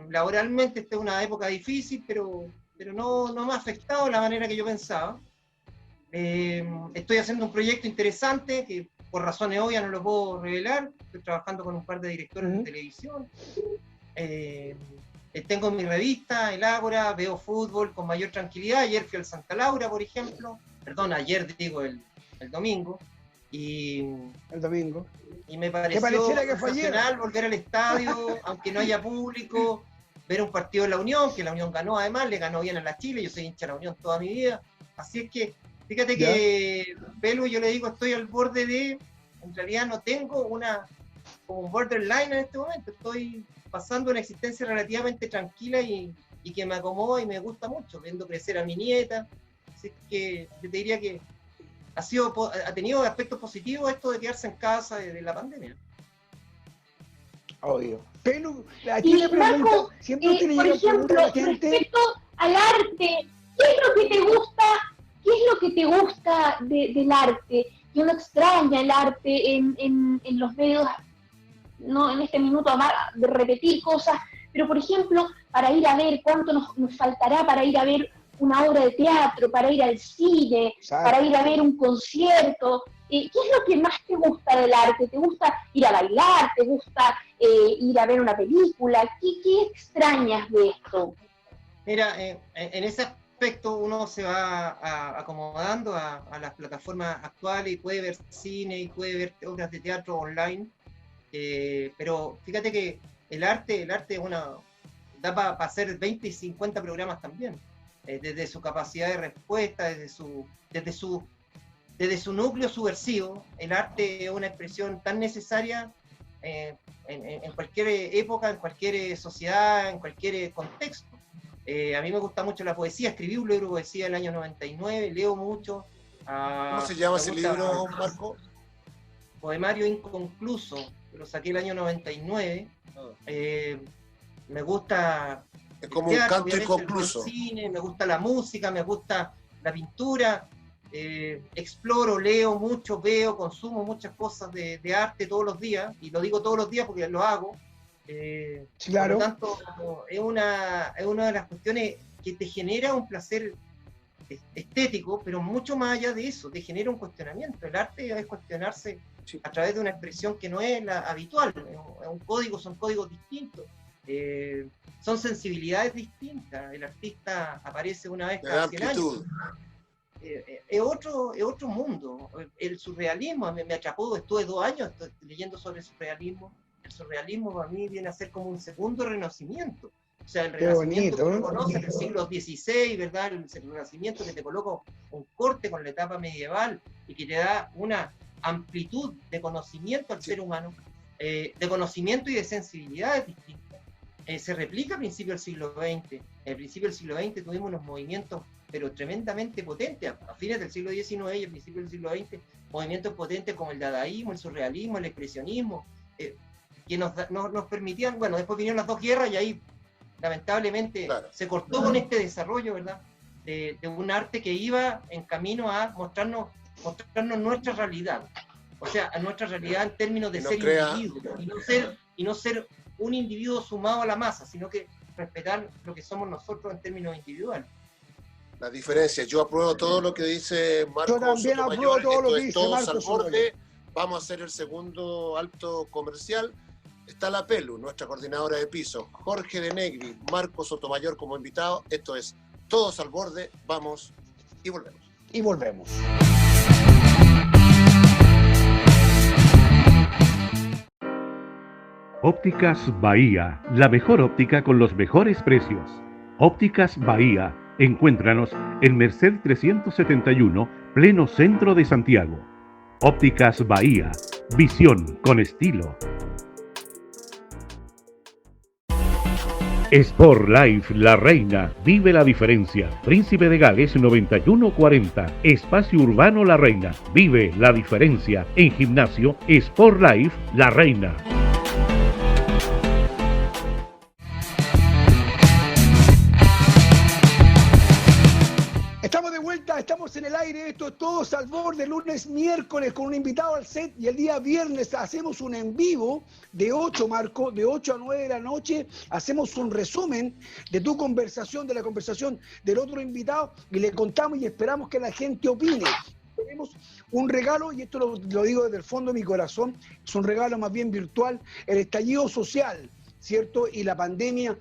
Laboralmente esta es una época difícil, pero no me ha afectado de la manera que yo pensaba. Estoy haciendo un proyecto interesante que por razones obvias no lo puedo revelar. Estoy trabajando con un par de directores de televisión. Tengo mi revista, El Ágora, veo fútbol con mayor tranquilidad. Ayer fui al Santa Laura, por ejemplo. Perdón, ayer digo el domingo. El domingo. Y me pareció sensacional volver al estadio, aunque no haya público, ver un partido de la Unión, que la Unión ganó además, le ganó bien a la Chile, yo soy hincha de la Unión toda mi vida. Así es que, fíjate que, Pelu, yo le digo, estoy al borde de, en realidad no tengo como un borderline en este momento, estoy pasando una existencia relativamente tranquila y que me acomoda y me gusta mucho, viendo crecer a mi nieta. Así que yo te diría que ha tenido aspectos positivos esto de quedarse en casa de la pandemia. Obvio. Pero aquí le pregunto, Marco, siempre te por ejemplo, la gente... respecto al arte, ¿qué es lo que te gusta? ¿Qué es lo que te gusta del arte? Que uno extraña el arte en los medios, no en este minuto de repetir cosas, pero por ejemplo, para ir a ver, ¿cuánto nos faltará para ir a ver una obra de teatro, para ir al cine, para ir a ver un concierto? ¿Qué es lo que más te gusta del arte? ¿Te gusta ir a bailar? ¿Te gusta ir a ver una película? ¿Qué extrañas de esto? Mira, en ese aspecto uno se va acomodando a las plataformas actuales y puede ver cine y puede ver obras de teatro online, pero fíjate que el arte da para hacer 20 y 50 programas también, desde su capacidad de respuesta, desde su núcleo subversivo. El arte es una expresión tan necesaria en cualquier época, en cualquier sociedad, en cualquier contexto. A mí me gusta mucho la poesía, escribí un libro de poesía en el año 99, leo mucho. ¿Cómo se llama ese libro, Marco? Poemario inconcluso, lo saqué el año 99. Me gusta... Es como un canto inconcluso. El cine, me gusta la música, me gusta la pintura. Exploro, leo mucho, veo, consumo muchas cosas de arte todos los días, y lo digo todos los días porque lo hago. Claro. Por lo tanto, es una de las cuestiones que te genera un placer estético, pero mucho más allá de eso, te genera un cuestionamiento. El arte es cuestionarse a través de una expresión que no es la habitual, es un código, son códigos distintos. Son sensibilidades distintas. El artista aparece una vez cada 100 años. Es otro mundo. El surrealismo me atrapó, estuve 2 años leyendo sobre el surrealismo. El surrealismo para mí viene a ser como un segundo renacimiento. O sea, el renacimiento que uno conoce del siglo XVI, ¿verdad? El renacimiento que te coloca un corte con la etapa medieval y que te da una amplitud de conocimiento al ser humano, de conocimiento y de sensibilidades distintas. Se replica a principios del siglo XX. Al principio del siglo XX tuvimos unos movimientos pero tremendamente potentes, a fines del siglo XIX y a principios del siglo XX, movimientos potentes como el dadaísmo, el surrealismo, el expresionismo, que nos permitían, bueno, después vinieron las 2 guerras y ahí lamentablemente se cortó con este desarrollo, ¿verdad? De un arte que iba en camino a mostrarnos nuestra realidad, o sea, a nuestra realidad en términos de ser individuos, y no ser un individuo sumado a la masa, sino que respetar lo que somos nosotros en términos individuales. La diferencia, yo apruebo todo lo que dice Marco. Yo también apruebo todo lo que dice Marco al borde. Vamos a hacer el segundo alto comercial. Está la Pelu, nuestra coordinadora de piso, Jorge de Negri, Marco Sotomayor como invitado. Esto es Todos al Borde. Vamos y volvemos. Y volvemos. Ópticas Bahía, la mejor óptica con los mejores precios. Ópticas Bahía, Encuéntranos en Merced 371, pleno centro de Santiago. Ópticas Bahía. Visión con estilo. Sport Life La Reina. Vive la diferencia. Príncipe de Gales 9140. Espacio Urbano La Reina. Vive la diferencia en gimnasio Sport Life La Reina. Estamos de vuelta, estamos en el aire, esto es Todos al Borde, lunes, miércoles con un invitado al set y el día viernes hacemos un en vivo de 8, Marco, de 8 a 9 de la noche, hacemos un resumen de tu conversación, de la conversación del otro invitado y le contamos y esperamos que la gente opine. Tenemos un regalo, y esto lo digo desde el fondo de mi corazón, es un regalo más bien virtual, el estallido social, ¿cierto? Y la pandemia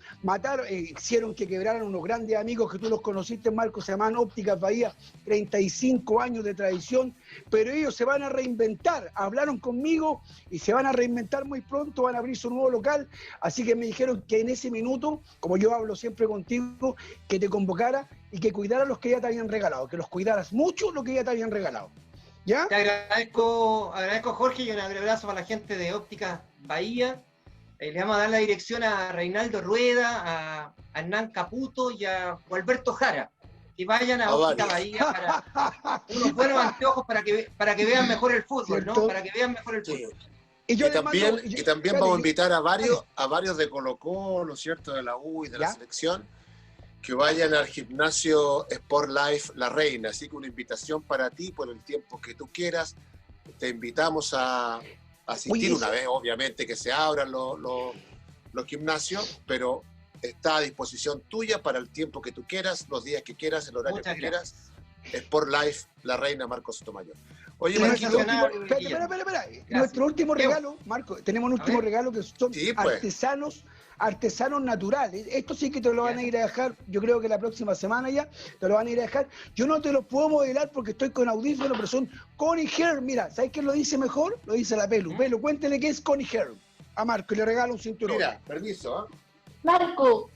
hicieron que quebraran unos grandes amigos que tú los conociste, Marco, se llaman Ópticas Bahía, 35 años de tradición, pero ellos se van a reinventar, hablaron conmigo y se van a reinventar muy pronto, van a abrir su nuevo local, así que me dijeron que en ese minuto, como yo hablo siempre contigo, que te convocara y que cuidara los que ya te habían regalado, que los cuidaras mucho lo que ya te habían regalado. ¿Ya? Te agradezco Jorge, y un abrazo para la gente de Ópticas Bahía. Le vamos a dar la dirección a Reinaldo Rueda, a Hernán Caputo y a Alberto Jara, que vayan a Óptica Bahía para unos buenos anteojos para que vean mejor el fútbol, ¿cierto? ¿No? Para que vean mejor el fútbol. Y también vamos a invitar a varios de Colo-Colo, ¿cierto? De la U y de la selección, que vayan al gimnasio Sport Life La Reina. Así que una invitación para ti por el tiempo que tú quieras. Te invitamos a asistir una vez, obviamente, que se abran los gimnasios, pero está a disposición tuya para el tiempo que tú quieras, los días que quieras, el horario que quieras. Sport Life La Reina, Marcos Sotomayor. Oye, Marquito. Espera. Nuestro último regalo, Marco, tenemos un último regalo que son artesanos naturales. Esto sí que te lo van a ir a dejar, yo creo que la próxima semana ya, te lo van a ir a dejar. Yo no te lo puedo modelar porque estoy con audífonos, pero son Connie Hair. Mira, ¿sabes quién lo dice mejor? Lo dice la Pelu. Pelu, cuéntele qué es Connie Hair a Marco y le regalo un cinturón. Mira, permiso. Marco,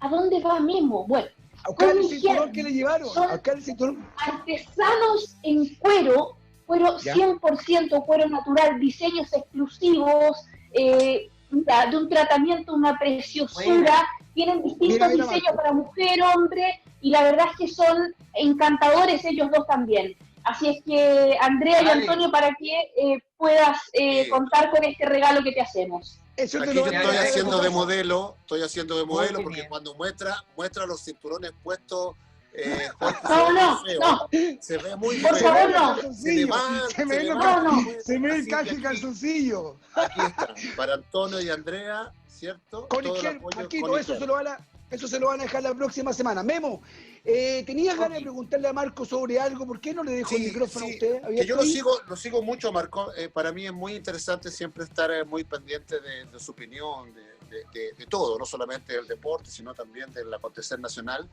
¿a dónde vas mismo? Bueno, a buscar el cinturón que le llevaron. Son artesanos en cuero 100% cuero natural, diseños exclusivos, de un tratamiento, una preciosura. Tienen distintos diseños para mujer, hombre, y la verdad es que son encantadores ellos dos también. Así es que, Andrea y Antonio, para que puedas contar con este regalo que te hacemos. Aquí yo estoy haciendo de modelo, porque cuando muestra los cinturones puestos, no. Se ve muy por feo. Favor, no. Se ve el caje calzoncillo. Aquí está, para Antonio y Andrea, ¿cierto? Con Marquito, eso se lo van a dejar la próxima semana. Memo, ¿tenías ganas de preguntarle a Marco sobre algo? ¿Por qué no le dejo el micrófono a usted? Que yo lo sigo mucho, Marco. Para mí es muy interesante siempre estar muy pendiente de su opinión, de todo, no solamente del deporte, sino también del acontecer nacional.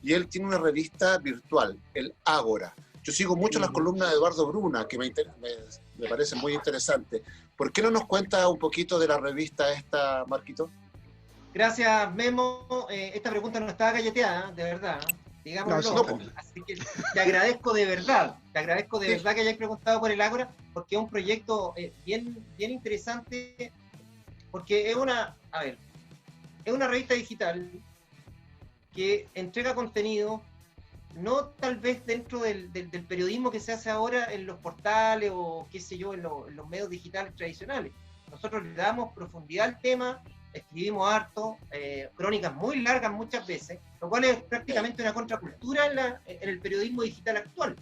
Y él tiene una revista virtual, el Ágora. Yo sigo mucho las columnas de Eduardo Bruna, que me parecen muy interesantes. ¿Por qué no nos cuenta un poquito de la revista esta, Marquito? Gracias, Memo. Esta pregunta no estaba galleteada, de verdad. Digámoslo. Así que te agradezco de verdad. Que hayas preguntado por el Ágora, porque es un proyecto bien interesante, porque es una revista digital que entrega contenido, no tal vez dentro del periodismo que se hace ahora en los portales o qué sé yo, en los medios digitales tradicionales. Nosotros le damos profundidad al tema, escribimos harto, crónicas muy largas muchas veces, lo cual es prácticamente una contracultura en el periodismo digital actual.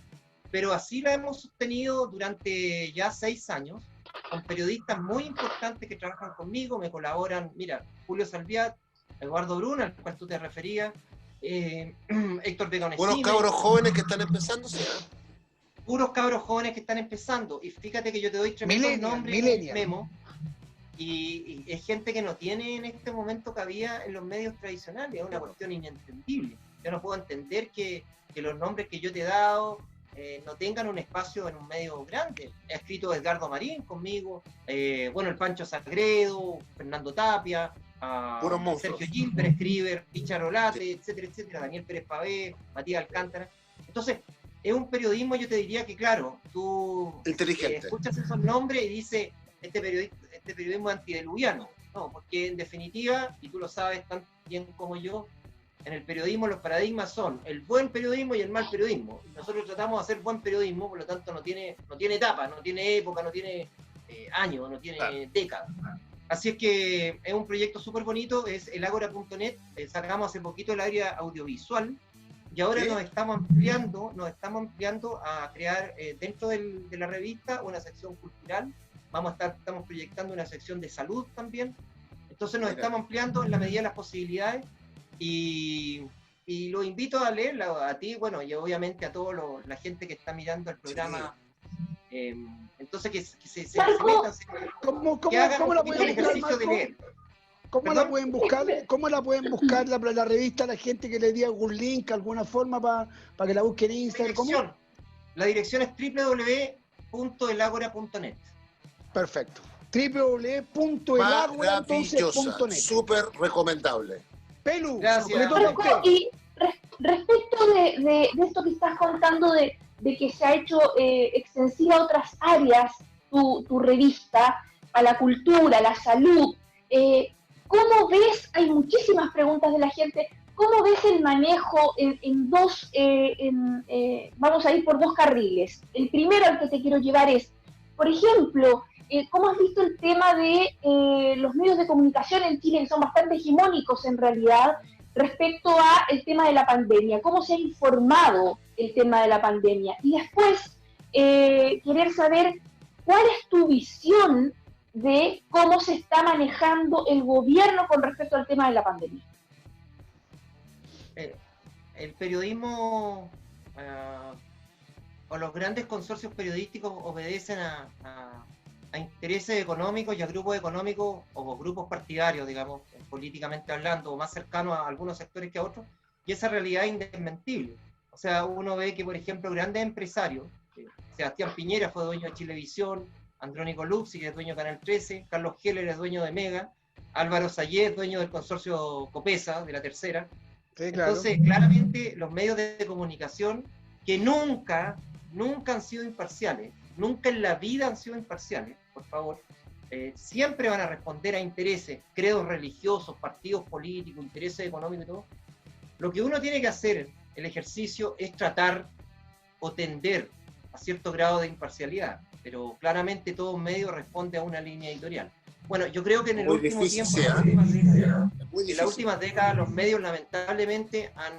Pero así la hemos sostenido durante ya 6 años, con periodistas muy importantes que trabajan conmigo, me colaboran, mira, Julio Salviat, Eduardo Bruna, al cual tú te referías, Héctor Begonesime. Puros cabros jóvenes que están empezando, ¿sí? Puros cabros jóvenes que están empezando. Y fíjate que yo te doy tremendos nombres, Memo, y es gente que no tiene en este momento cabida en los medios tradicionales. Es una cuestión inentendible. Yo no puedo entender que los nombres que yo te he dado no tengan un espacio en un medio grande. Ha escrito Edgardo Marín conmigo, el Pancho Sagredo, Fernando Tapia, a puros monstruos. Sergio Gilbert, Scriber, Picharolate, etcétera, etcétera, Daniel Pérez Pavé, Matías Alcántara. Entonces, es un periodismo, yo te diría que, claro, tú escuchas esos nombres y dices, este periodismo es antidiluviano. No, porque en definitiva, y tú lo sabes tan bien como yo, en el periodismo los paradigmas son el buen periodismo y el mal periodismo. Nosotros tratamos de hacer buen periodismo, por lo tanto no tiene etapa, no tiene época, no tiene año, no tiene década. Así es que es un proyecto súper bonito, es elagora.net, sacamos hace poquito el área audiovisual, y ahora nos estamos ampliando a crear dentro de la revista una sección cultural. Estamos proyectando una sección de salud también. Entonces nos estamos ampliando en la medida de las posibilidades y lo invito a leerla a ti, bueno, y obviamente a toda la gente que está mirando el programa. Entonces que se metan, que hagan un poquito el ejercicio de leer. ¿Cómo la pueden buscar? ¿Cómo la pueden buscar la revista, la gente que le dé algún link, alguna forma para que la busquen en Instagram? La dirección es www.elagora.net. Perfecto. www.elagora.net. Súper recomendable. Pelu, gracias. Y respecto de esto que estás contando de que se ha hecho extensiva a otras áreas tu revista, a la cultura, a la salud, ¿cómo ves? Hay muchísimas preguntas de la gente. ¿Cómo ves el manejo vamos a ir por dos carriles? El primero al que te quiero llevar es, por ejemplo, ¿cómo has visto el tema de los medios de comunicación en Chile, que son bastante hegemónicos en realidad, respecto a el tema de la pandemia? ¿Cómo se ha informado el tema de la pandemia? Y después, querer saber cuál es tu visión de cómo se está manejando el gobierno con respecto al tema de la pandemia. El periodismo o los grandes consorcios periodísticos obedecen a intereses económicos y a grupos económicos o grupos partidarios, digamos, políticamente hablando, o más cercanos a algunos sectores que a otros, y esa realidad es indesmentible. O sea, uno ve que, por ejemplo, grandes empresarios, Sebastián Piñera fue dueño de Chilevisión, Andrónico Luxi, que es dueño de Canal 13, Carlos Heller es dueño de Mega, Álvaro Sayé es dueño del consorcio Copesa, de la Tercera. Sí, claro. Entonces, claramente, los medios de comunicación, que nunca han sido imparciales, nunca en la vida han sido imparciales, por favor, siempre van a responder a intereses, credos religiosos, partidos políticos, intereses económicos y todo. Lo que uno tiene que hacer, el ejercicio, es tratar o tender a cierto grado de imparcialidad, pero claramente todo medio responde a una línea editorial. Bueno, yo creo que en el último tiempo, en las últimas décadas, los medios lamentablemente han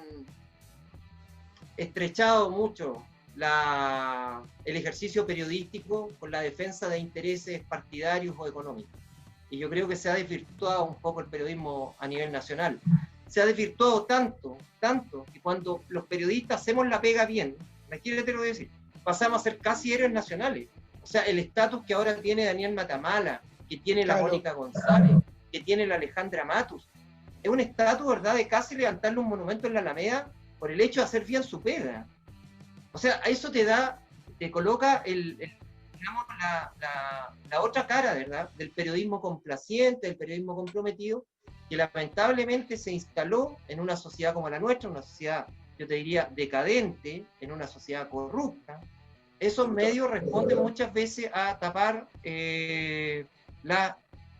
estrechado mucho el ejercicio periodístico con la defensa de intereses partidarios o económicos. Y yo creo que se ha desvirtuado un poco el periodismo a nivel nacional. Se ha desvirtuado tanto, que cuando los periodistas hacemos la pega bien, aquí te lo voy a decir, pasamos a ser casi héroes nacionales. O sea, el estatus que ahora tiene Daniel Matamala, que tiene la Mónica González, que tiene la Alejandra Matus, es un estatus, ¿verdad?, de casi levantarle un monumento en la Alameda por el hecho de hacer bien su pega. O sea, a eso te coloca digamos, la otra cara, ¿verdad?, del periodismo complaciente, del periodismo comprometido, que lamentablemente se instaló en una sociedad como la nuestra, una sociedad, yo te diría, decadente, en una sociedad corrupta. Esos medios responden muchas veces a tapar las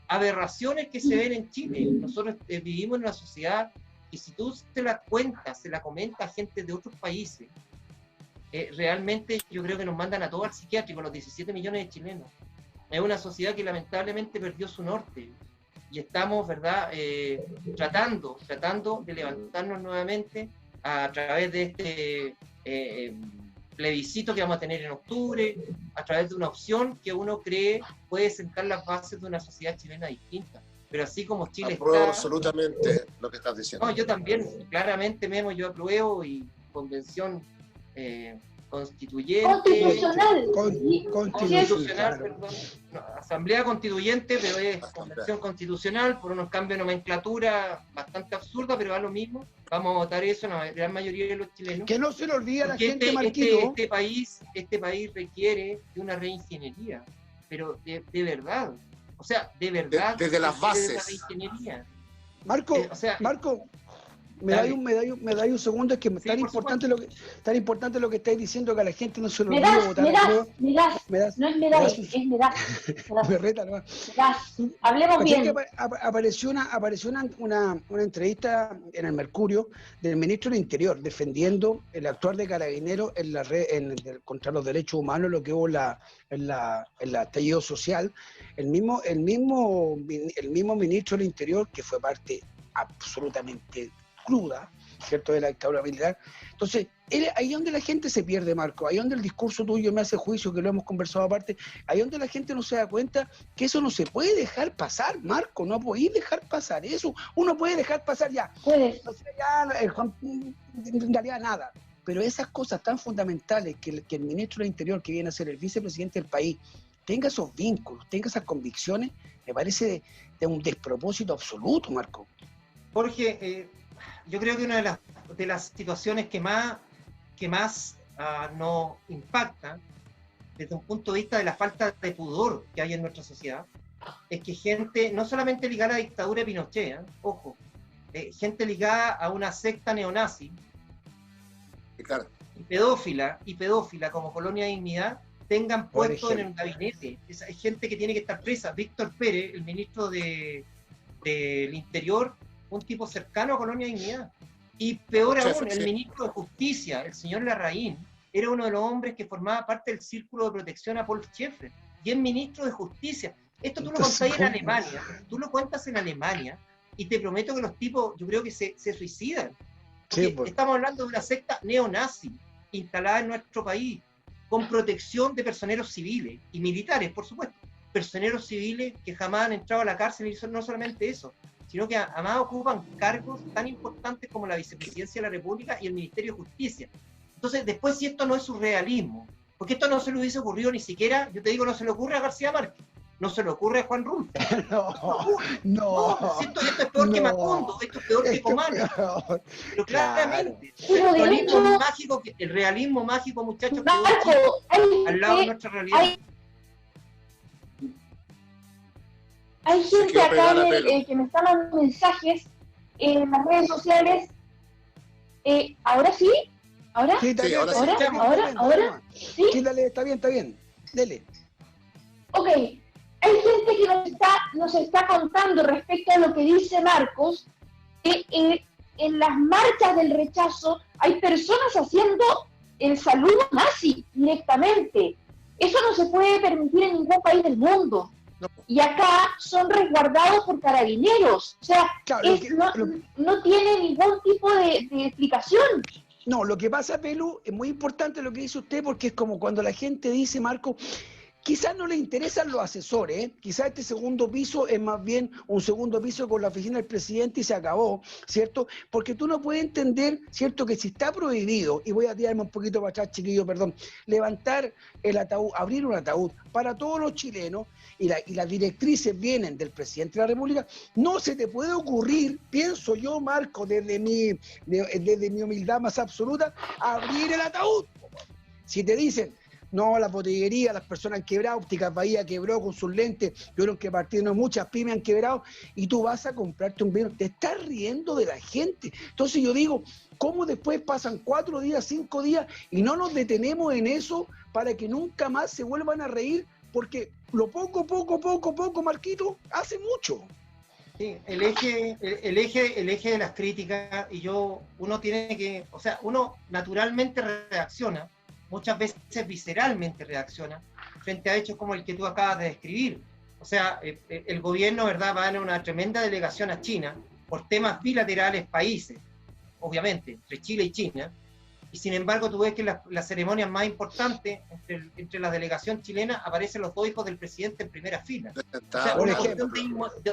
aberraciones que se ven en Chile. Nosotros vivimos en una sociedad que, si tú se la cuentas, se la comentas a gente de otros países, realmente yo creo que nos mandan a todos al psiquiátrico, los 17 millones de chilenos. Es una sociedad que lamentablemente perdió su norte y estamos, ¿verdad?, tratando de levantarnos nuevamente a través de este plebiscito que vamos a tener en octubre, a través de una opción que uno cree puede sentar las bases de una sociedad chilena distinta. Pero así como Chile apruebo absolutamente lo que estás diciendo. No, yo también, claramente, Memo, yo apruebo, y convención constituyente. Constitucional, perdón. No, asamblea constituyente, pero es convención constitucional por unos cambios de nomenclatura bastante absurda, pero va lo mismo. Vamos a votar eso, la gran mayoría de los chilenos. Que no se le olvide a la gente, Marquito. Este país requiere de una reingeniería, pero de verdad. O sea, de verdad. Desde las bases. Reingeniería. Marco, o sea, Marco, me da un segundo, es que sí, tan importante lo que estáis diciendo, que a la gente no se lo olvide votar. Me das, no es me das, es me das. Me reta, ¿no? Me das. Hablemos bien. Que apareció una entrevista en el Mercurio del ministro del Interior defendiendo el actuar de Carabineros en la red contra los derechos humanos, lo que hubo en el estallido social. El mismo ministro del Interior, que fue parte absolutamente cruda, ¿cierto?, de la dictadura militar. Entonces, ahí donde la gente se pierde, Marco, ahí donde el discurso tuyo me hace juicio, que lo hemos conversado aparte, ahí donde la gente no se da cuenta que eso no se puede dejar pasar, Marco, no podéis dejar pasar eso. Uno puede dejar pasar ya, Puedes. no sé, ya, en realidad nada, pero esas cosas tan fundamentales que el ministro del Interior, que viene a ser el vicepresidente del país, tenga esos vínculos, tenga esas convicciones, me parece de un despropósito absoluto, Marco. Jorge, yo creo que una de las situaciones que más nos impacta desde un punto de vista de la falta de pudor que hay en nuestra sociedad es que gente, no solamente ligada a la dictadura de Pinochet, ojo, gente ligada a una secta neonazi, claro, y pedófila como Colonia Dignidad, tengan puesto en el gabinete. Es gente que tiene que estar presa. Víctor Pérez, el ministro del Interior, un tipo cercano a Colonia Dignidad. Y peor aún, el ministro de Justicia, el señor Larraín, era uno de los hombres que formaba parte del círculo de protección a Paul Schaeffer, y es ministro de Justicia. Esto tú lo contáis en Alemania, tú lo cuentas en Alemania, y te prometo que los tipos, yo creo que se suicidan. Sí, pues. Estamos hablando de una secta neonazi, instalada en nuestro país, con protección de personeros civiles, y militares, por supuesto. Personeros civiles que jamás han entrado a la cárcel, y no solamente eso, sino que además ocupan cargos tan importantes como la vicepresidencia de la República y el Ministerio de Justicia. Entonces, después, si esto no es surrealismo, porque esto no se le hubiese ocurrido ni siquiera, yo te digo, no se le ocurre a García Márquez, no se le ocurre a Juan Rulfo. No, esto es peor que Macondo, esto es peor que Comano. Pero claramente, el realismo mágico, muchachos, al lado de nuestra realidad. Hay gente acá que me está dando mensajes en las redes sociales. ¿Ahora sí? ¿Ahora? Sí, ¿Ahora? ¿Sí? Sí, dale, está bien. Dele. Ok. Hay gente que nos está contando respecto a lo que dice Marcos, que en las marchas del rechazo hay personas haciendo el saludo nazi directamente. Eso no se puede permitir en ningún país del mundo. No. Y acá son resguardados por carabineros. O sea, claro, no tiene ningún tipo de explicación. No, lo que pasa, Pelu, es muy importante lo que dice usted, porque es como cuando la gente dice, Marco, quizás no le interesan los asesores, ¿eh? Quizás este segundo piso es más bien un segundo piso con la oficina del presidente y se acabó, ¿cierto? Porque tú no puedes entender, ¿cierto?, que si está prohibido, y voy a tirarme un poquito para atrás, chiquillo, perdón, levantar el ataúd, abrir un ataúd para todos los chilenos, y las directrices vienen del presidente de la República, no se te puede ocurrir, pienso yo, Marco, desde mi humildad más absoluta, abrir el ataúd. Si te dicen, no, la botillería, las personas han quebrado, Ópticas Bahía quebró con sus lentes, yo creo que partiendo muchas pymes han quebrado, y tú vas a comprarte un vino, te estás riendo de la gente. Entonces yo digo, ¿cómo después pasan 4 días, 5 días, y no nos detenemos en eso para que nunca más se vuelvan a reír? Porque lo poco, Marquito, hace mucho. Sí, el eje de las críticas, y uno tiene que, o sea, uno naturalmente reacciona, muchas veces visceralmente reacciona, frente a hechos como el que tú acabas de describir. O sea, el gobierno, ¿verdad?, va en una tremenda delegación a China, por temas bilaterales países, obviamente, entre Chile y China, y sin embargo tú ves que las ceremonias más importantes entre la delegación chilena aparecen los 2 hijos del presidente en primera fila. O sea,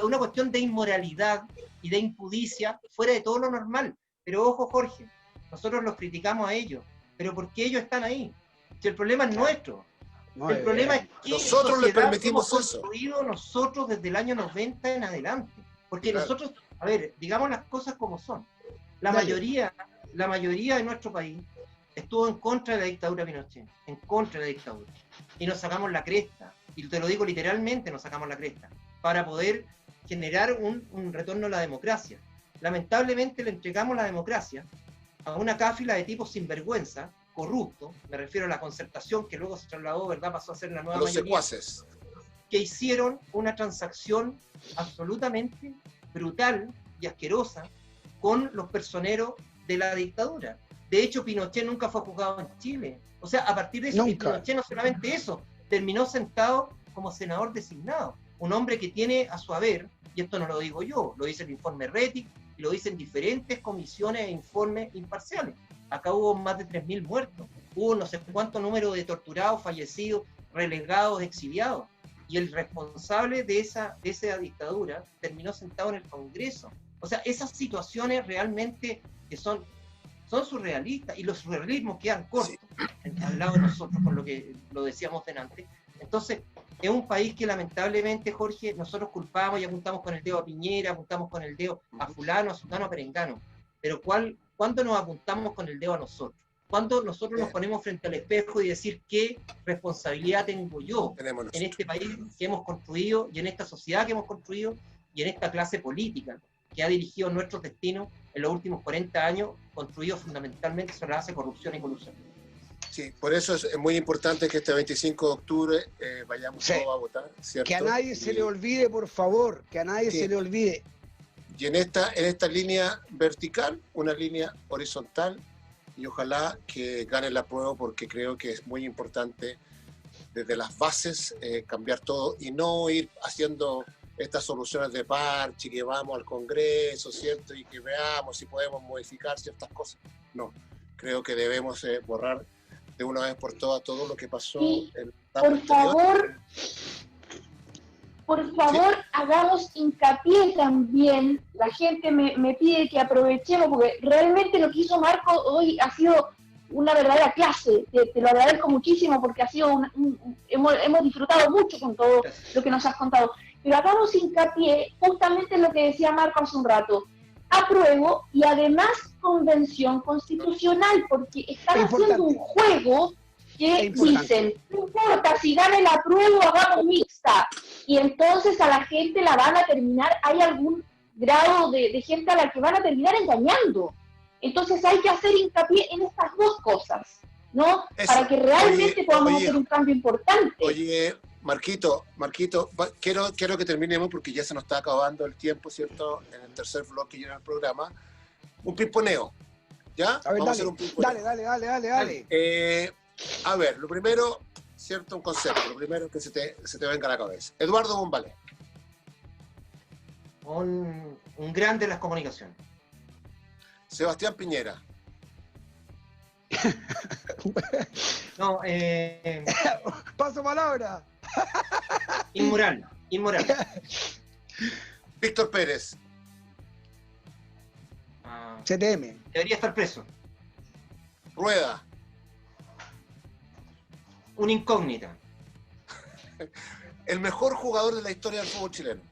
una cuestión de inmoralidad y de impudicia fuera de todo lo normal. Pero ojo, Jorge, nosotros los criticamos a ellos, pero ¿por qué ellos están ahí? Si el problema es nuestro. El problema es que nosotros les permitimos hemos construido nosotros desde el año 90 en adelante. Porque nosotros, a ver, digamos las cosas como son. La mayoría de nuestro país estuvo en contra de la dictadura Pinochet, en contra de la dictadura. Y nos sacamos la cresta, y te lo digo literalmente, nos sacamos la cresta, para poder generar un retorno a la democracia. Lamentablemente le entregamos la democracia a una cáfila de tipos sinvergüenza, corruptos, me refiero a la concertación que luego se trasladó, ¿verdad? Pasó a ser la nueva Los mayoría, secuaces. que hicieron una transacción absolutamente brutal y asquerosa con los personeros de la dictadura. De hecho, Pinochet nunca fue juzgado en Chile. O sea, a partir de eso, Pinochet no solamente eso, terminó sentado como senador designado. Un hombre que tiene a su haber, y esto no lo digo yo, lo dice el informe Rettig, y lo dicen diferentes comisiones e informes imparciales. Acá hubo más de 3.000 muertos, hubo no sé cuánto número de torturados, fallecidos, relegados, exiliados. Y el responsable de esa dictadura terminó sentado en el Congreso. O sea, esas situaciones realmente que son surrealistas, y los surrealismos quedan cortos al lado de nosotros, por lo que lo decíamos delante. Entonces, es un país que lamentablemente, Jorge, nosotros culpamos y apuntamos con el dedo a Piñera, apuntamos con el dedo a fulano, a sutano, a perengano. Pero ¿cuándo nos apuntamos con el dedo a nosotros? ¿Cuándo nosotros nos ponemos frente al espejo y decir qué responsabilidad tengo yo en este país que hemos construido, y en esta sociedad que hemos construido, y en esta clase política que ha dirigido nuestros destinos en los últimos 40 años, construidos fundamentalmente sobre la base de corrupción y colusión? Sí, por eso es muy importante que este 25 de octubre vayamos todos a votar, ¿cierto? Que a nadie se le olvide, por favor, que a nadie se le olvide. Y en esta línea vertical, una línea horizontal, y ojalá que gane el apruebo, porque creo que es muy importante desde las bases cambiar todo y no ir haciendo estas soluciones de parche, que vamos al Congreso, ¿cierto? Y que veamos si podemos modificar ciertas cosas. No, creo que debemos borrar de una vez por todas todo lo que pasó en la Por favor, hagamos hincapié también. La gente me pide que aprovechemos, porque realmente lo que hizo Marco hoy ha sido una verdadera clase. Te lo agradezco muchísimo, porque ha sido hemos disfrutado mucho con todo lo que nos has contado. Pero hagamos hincapié justamente en lo que decía Marco hace un rato. Apruebo y además convención constitucional, porque están haciendo un juego que dicen, no importa, si gana el apruebo, hagamos mixta. Y entonces a la gente la van a terminar, hay algún grado de gente a la que van a terminar engañando. Entonces hay que hacer hincapié en estas dos cosas, ¿no? Eso, para que realmente podamos hacer un cambio importante. Oye, Marquito, quiero que terminemos porque ya se nos está acabando el tiempo, ¿cierto? En el tercer bloque y en el programa. Un pimponeo, ¿ya? A ver, vamos a hacer un pimponeo. Dale. A ver, lo primero, ¿cierto? Un concepto, lo primero que se te venga a la cabeza. Eduardo Bombalé. Un grande de las comunicaciones. Sebastián Piñera. No, paso palabra. Inmoral. Víctor Pérez. CTM. Debería estar preso. Rueda. Una incógnita. El mejor jugador de la historia del fútbol chileno.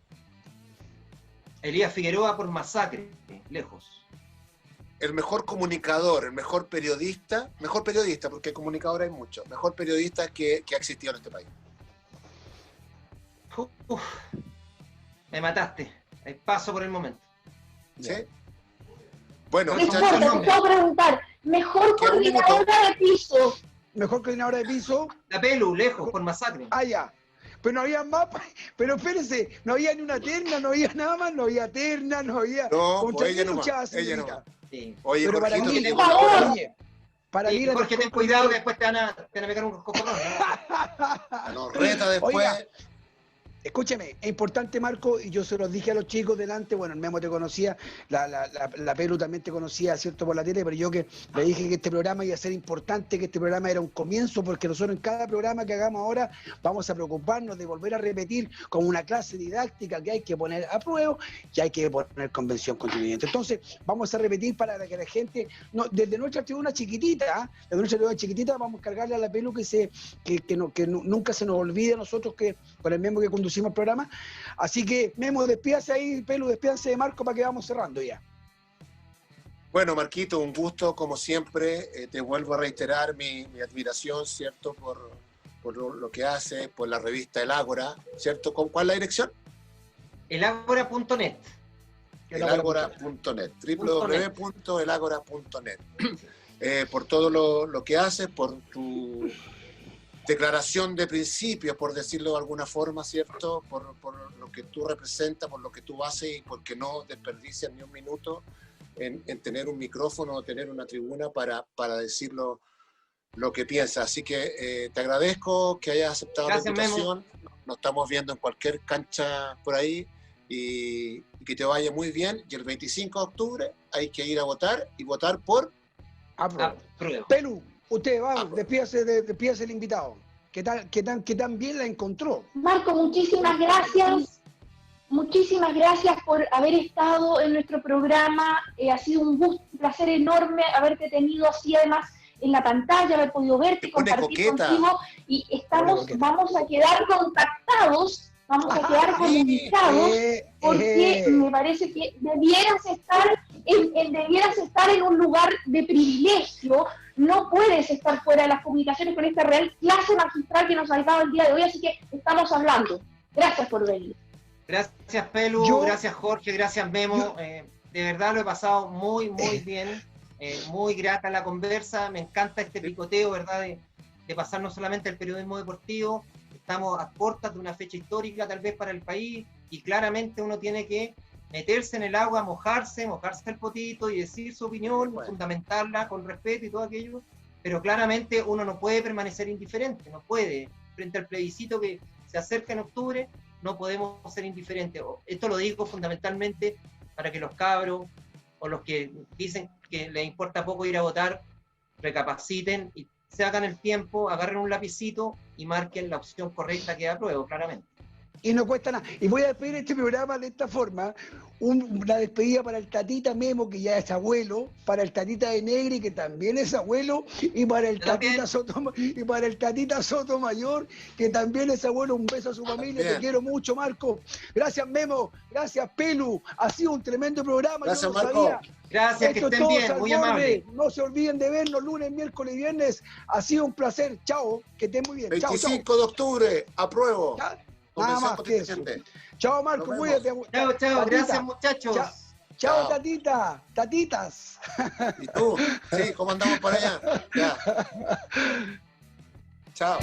Elías Figueroa por masacre, lejos. El mejor comunicador, el mejor periodista, porque comunicador hay muchos, mejor periodista que ha existido en este país. Me mataste. Paso por el momento. ¿Sí? Bueno, te puedo preguntar, mejor coordinadora de piso. Mejor coordinadora de piso. La Pelu, lejos, por masacre. Ah, ya. Pero no había mapas, pero espérense, no había ni una terna, no había nada más, no había terna, no había... No, pues ella no más, ella no más. Sí. Oye, pero Jorgito, para mí Jorge, ten cuidado que después te van a pegar un coscorrón. Nos reta después. Oiga, escúcheme, es importante, Marco, y yo se los dije a los chicos delante, bueno, el Memo te conocía, la Pelu también te conocía, ¿cierto?, por la tele, pero yo que le dije que este programa iba a ser importante, que este programa era un comienzo, porque nosotros en cada programa que hagamos ahora vamos a preocuparnos de volver a repetir como una clase didáctica que hay que poner a prueba y hay que poner convención constituyente. Entonces, vamos a repetir para que la gente, desde nuestra tribuna chiquitita, vamos a cargarle a la Pelu que nunca se nos olvide a nosotros que con el Memo que conducimos el programa. Así que, Memo, despídase ahí, Pelu, despídase de Marco para que vamos cerrando ya. Bueno, Marquito, un gusto, como siempre. Te vuelvo a reiterar mi admiración, ¿cierto?, por lo que hace, por la revista El Ágora, ¿cierto? ¿Cuál es la dirección? elagora.net. Elagora.net, www.elagora.net. Por todo lo que haces, por tu declaración de principios, por decirlo de alguna forma, ¿cierto? Por lo que tú representas, por lo que tú haces y porque no desperdicias ni un minuto en tener un micrófono o tener una tribuna para decirlo lo que piensas. Así que te agradezco que hayas aceptado la invitación. Nos estamos viendo en cualquier cancha por ahí y que te vaya muy bien. Y el 25 de octubre hay que ir a votar y votar por apruebo. Pelu, usted va, despídase el invitado. ¿Qué tan bien la encontró? Marco, muchísimas gracias. Muchísimas gracias por haber estado en nuestro programa. Ha sido un gusto, un placer enorme haberte tenido así además en la pantalla, haber podido verte, compartir contigo. Y vamos a quedar contactados, vamos a quedar comunicados, porque me parece que debieras estar en un lugar de privilegio. No puedes estar fuera de las comunicaciones con esta real clase magistral que nos ha dado el día de hoy, así que estamos hablando. Gracias por venir. Gracias, Pelu, gracias, Jorge, gracias, Memo. De verdad lo he pasado muy bien, muy grata la conversa. Me encanta este picoteo, ¿verdad? De pasar no solamente el periodismo deportivo. Estamos a puertas de una fecha histórica tal vez para el país y claramente uno tiene que meterse en el agua, mojarse el potito y decir su opinión, fundamentarla con respeto y todo aquello, pero claramente uno no puede permanecer indiferente, no puede, frente al plebiscito que se acerca en octubre, no podemos ser indiferentes. Esto lo digo fundamentalmente para que los cabros o los que dicen que les importa poco ir a votar, recapaciten y se hagan el tiempo, agarren un lapicito y marquen la opción correcta que apruebo, claramente. Y no cuesta nada. Y voy a despedir este programa de esta forma, una despedida para el Tatita Memo, que ya es abuelo, para el Tatita de Negri, que también es abuelo, y para el Tatita Sotomayor, que también es abuelo. Un beso a su familia, te quiero mucho, Marco. Gracias, Memo, gracias, Pelu. Ha sido un tremendo programa. Gracias, Marco. Gracias, que estén bien, muy amable. No se olviden de vernos lunes, miércoles y viernes. Ha sido un placer. Chao, que estén muy bien. 25 de octubre, apruebo. Nada más que eso. Chao, Marco, cuídate. Chao, gracias, muchachos. Chao, tatitas. ¿Y tú? Sí, ¿cómo andamos por allá? Ya. Chao.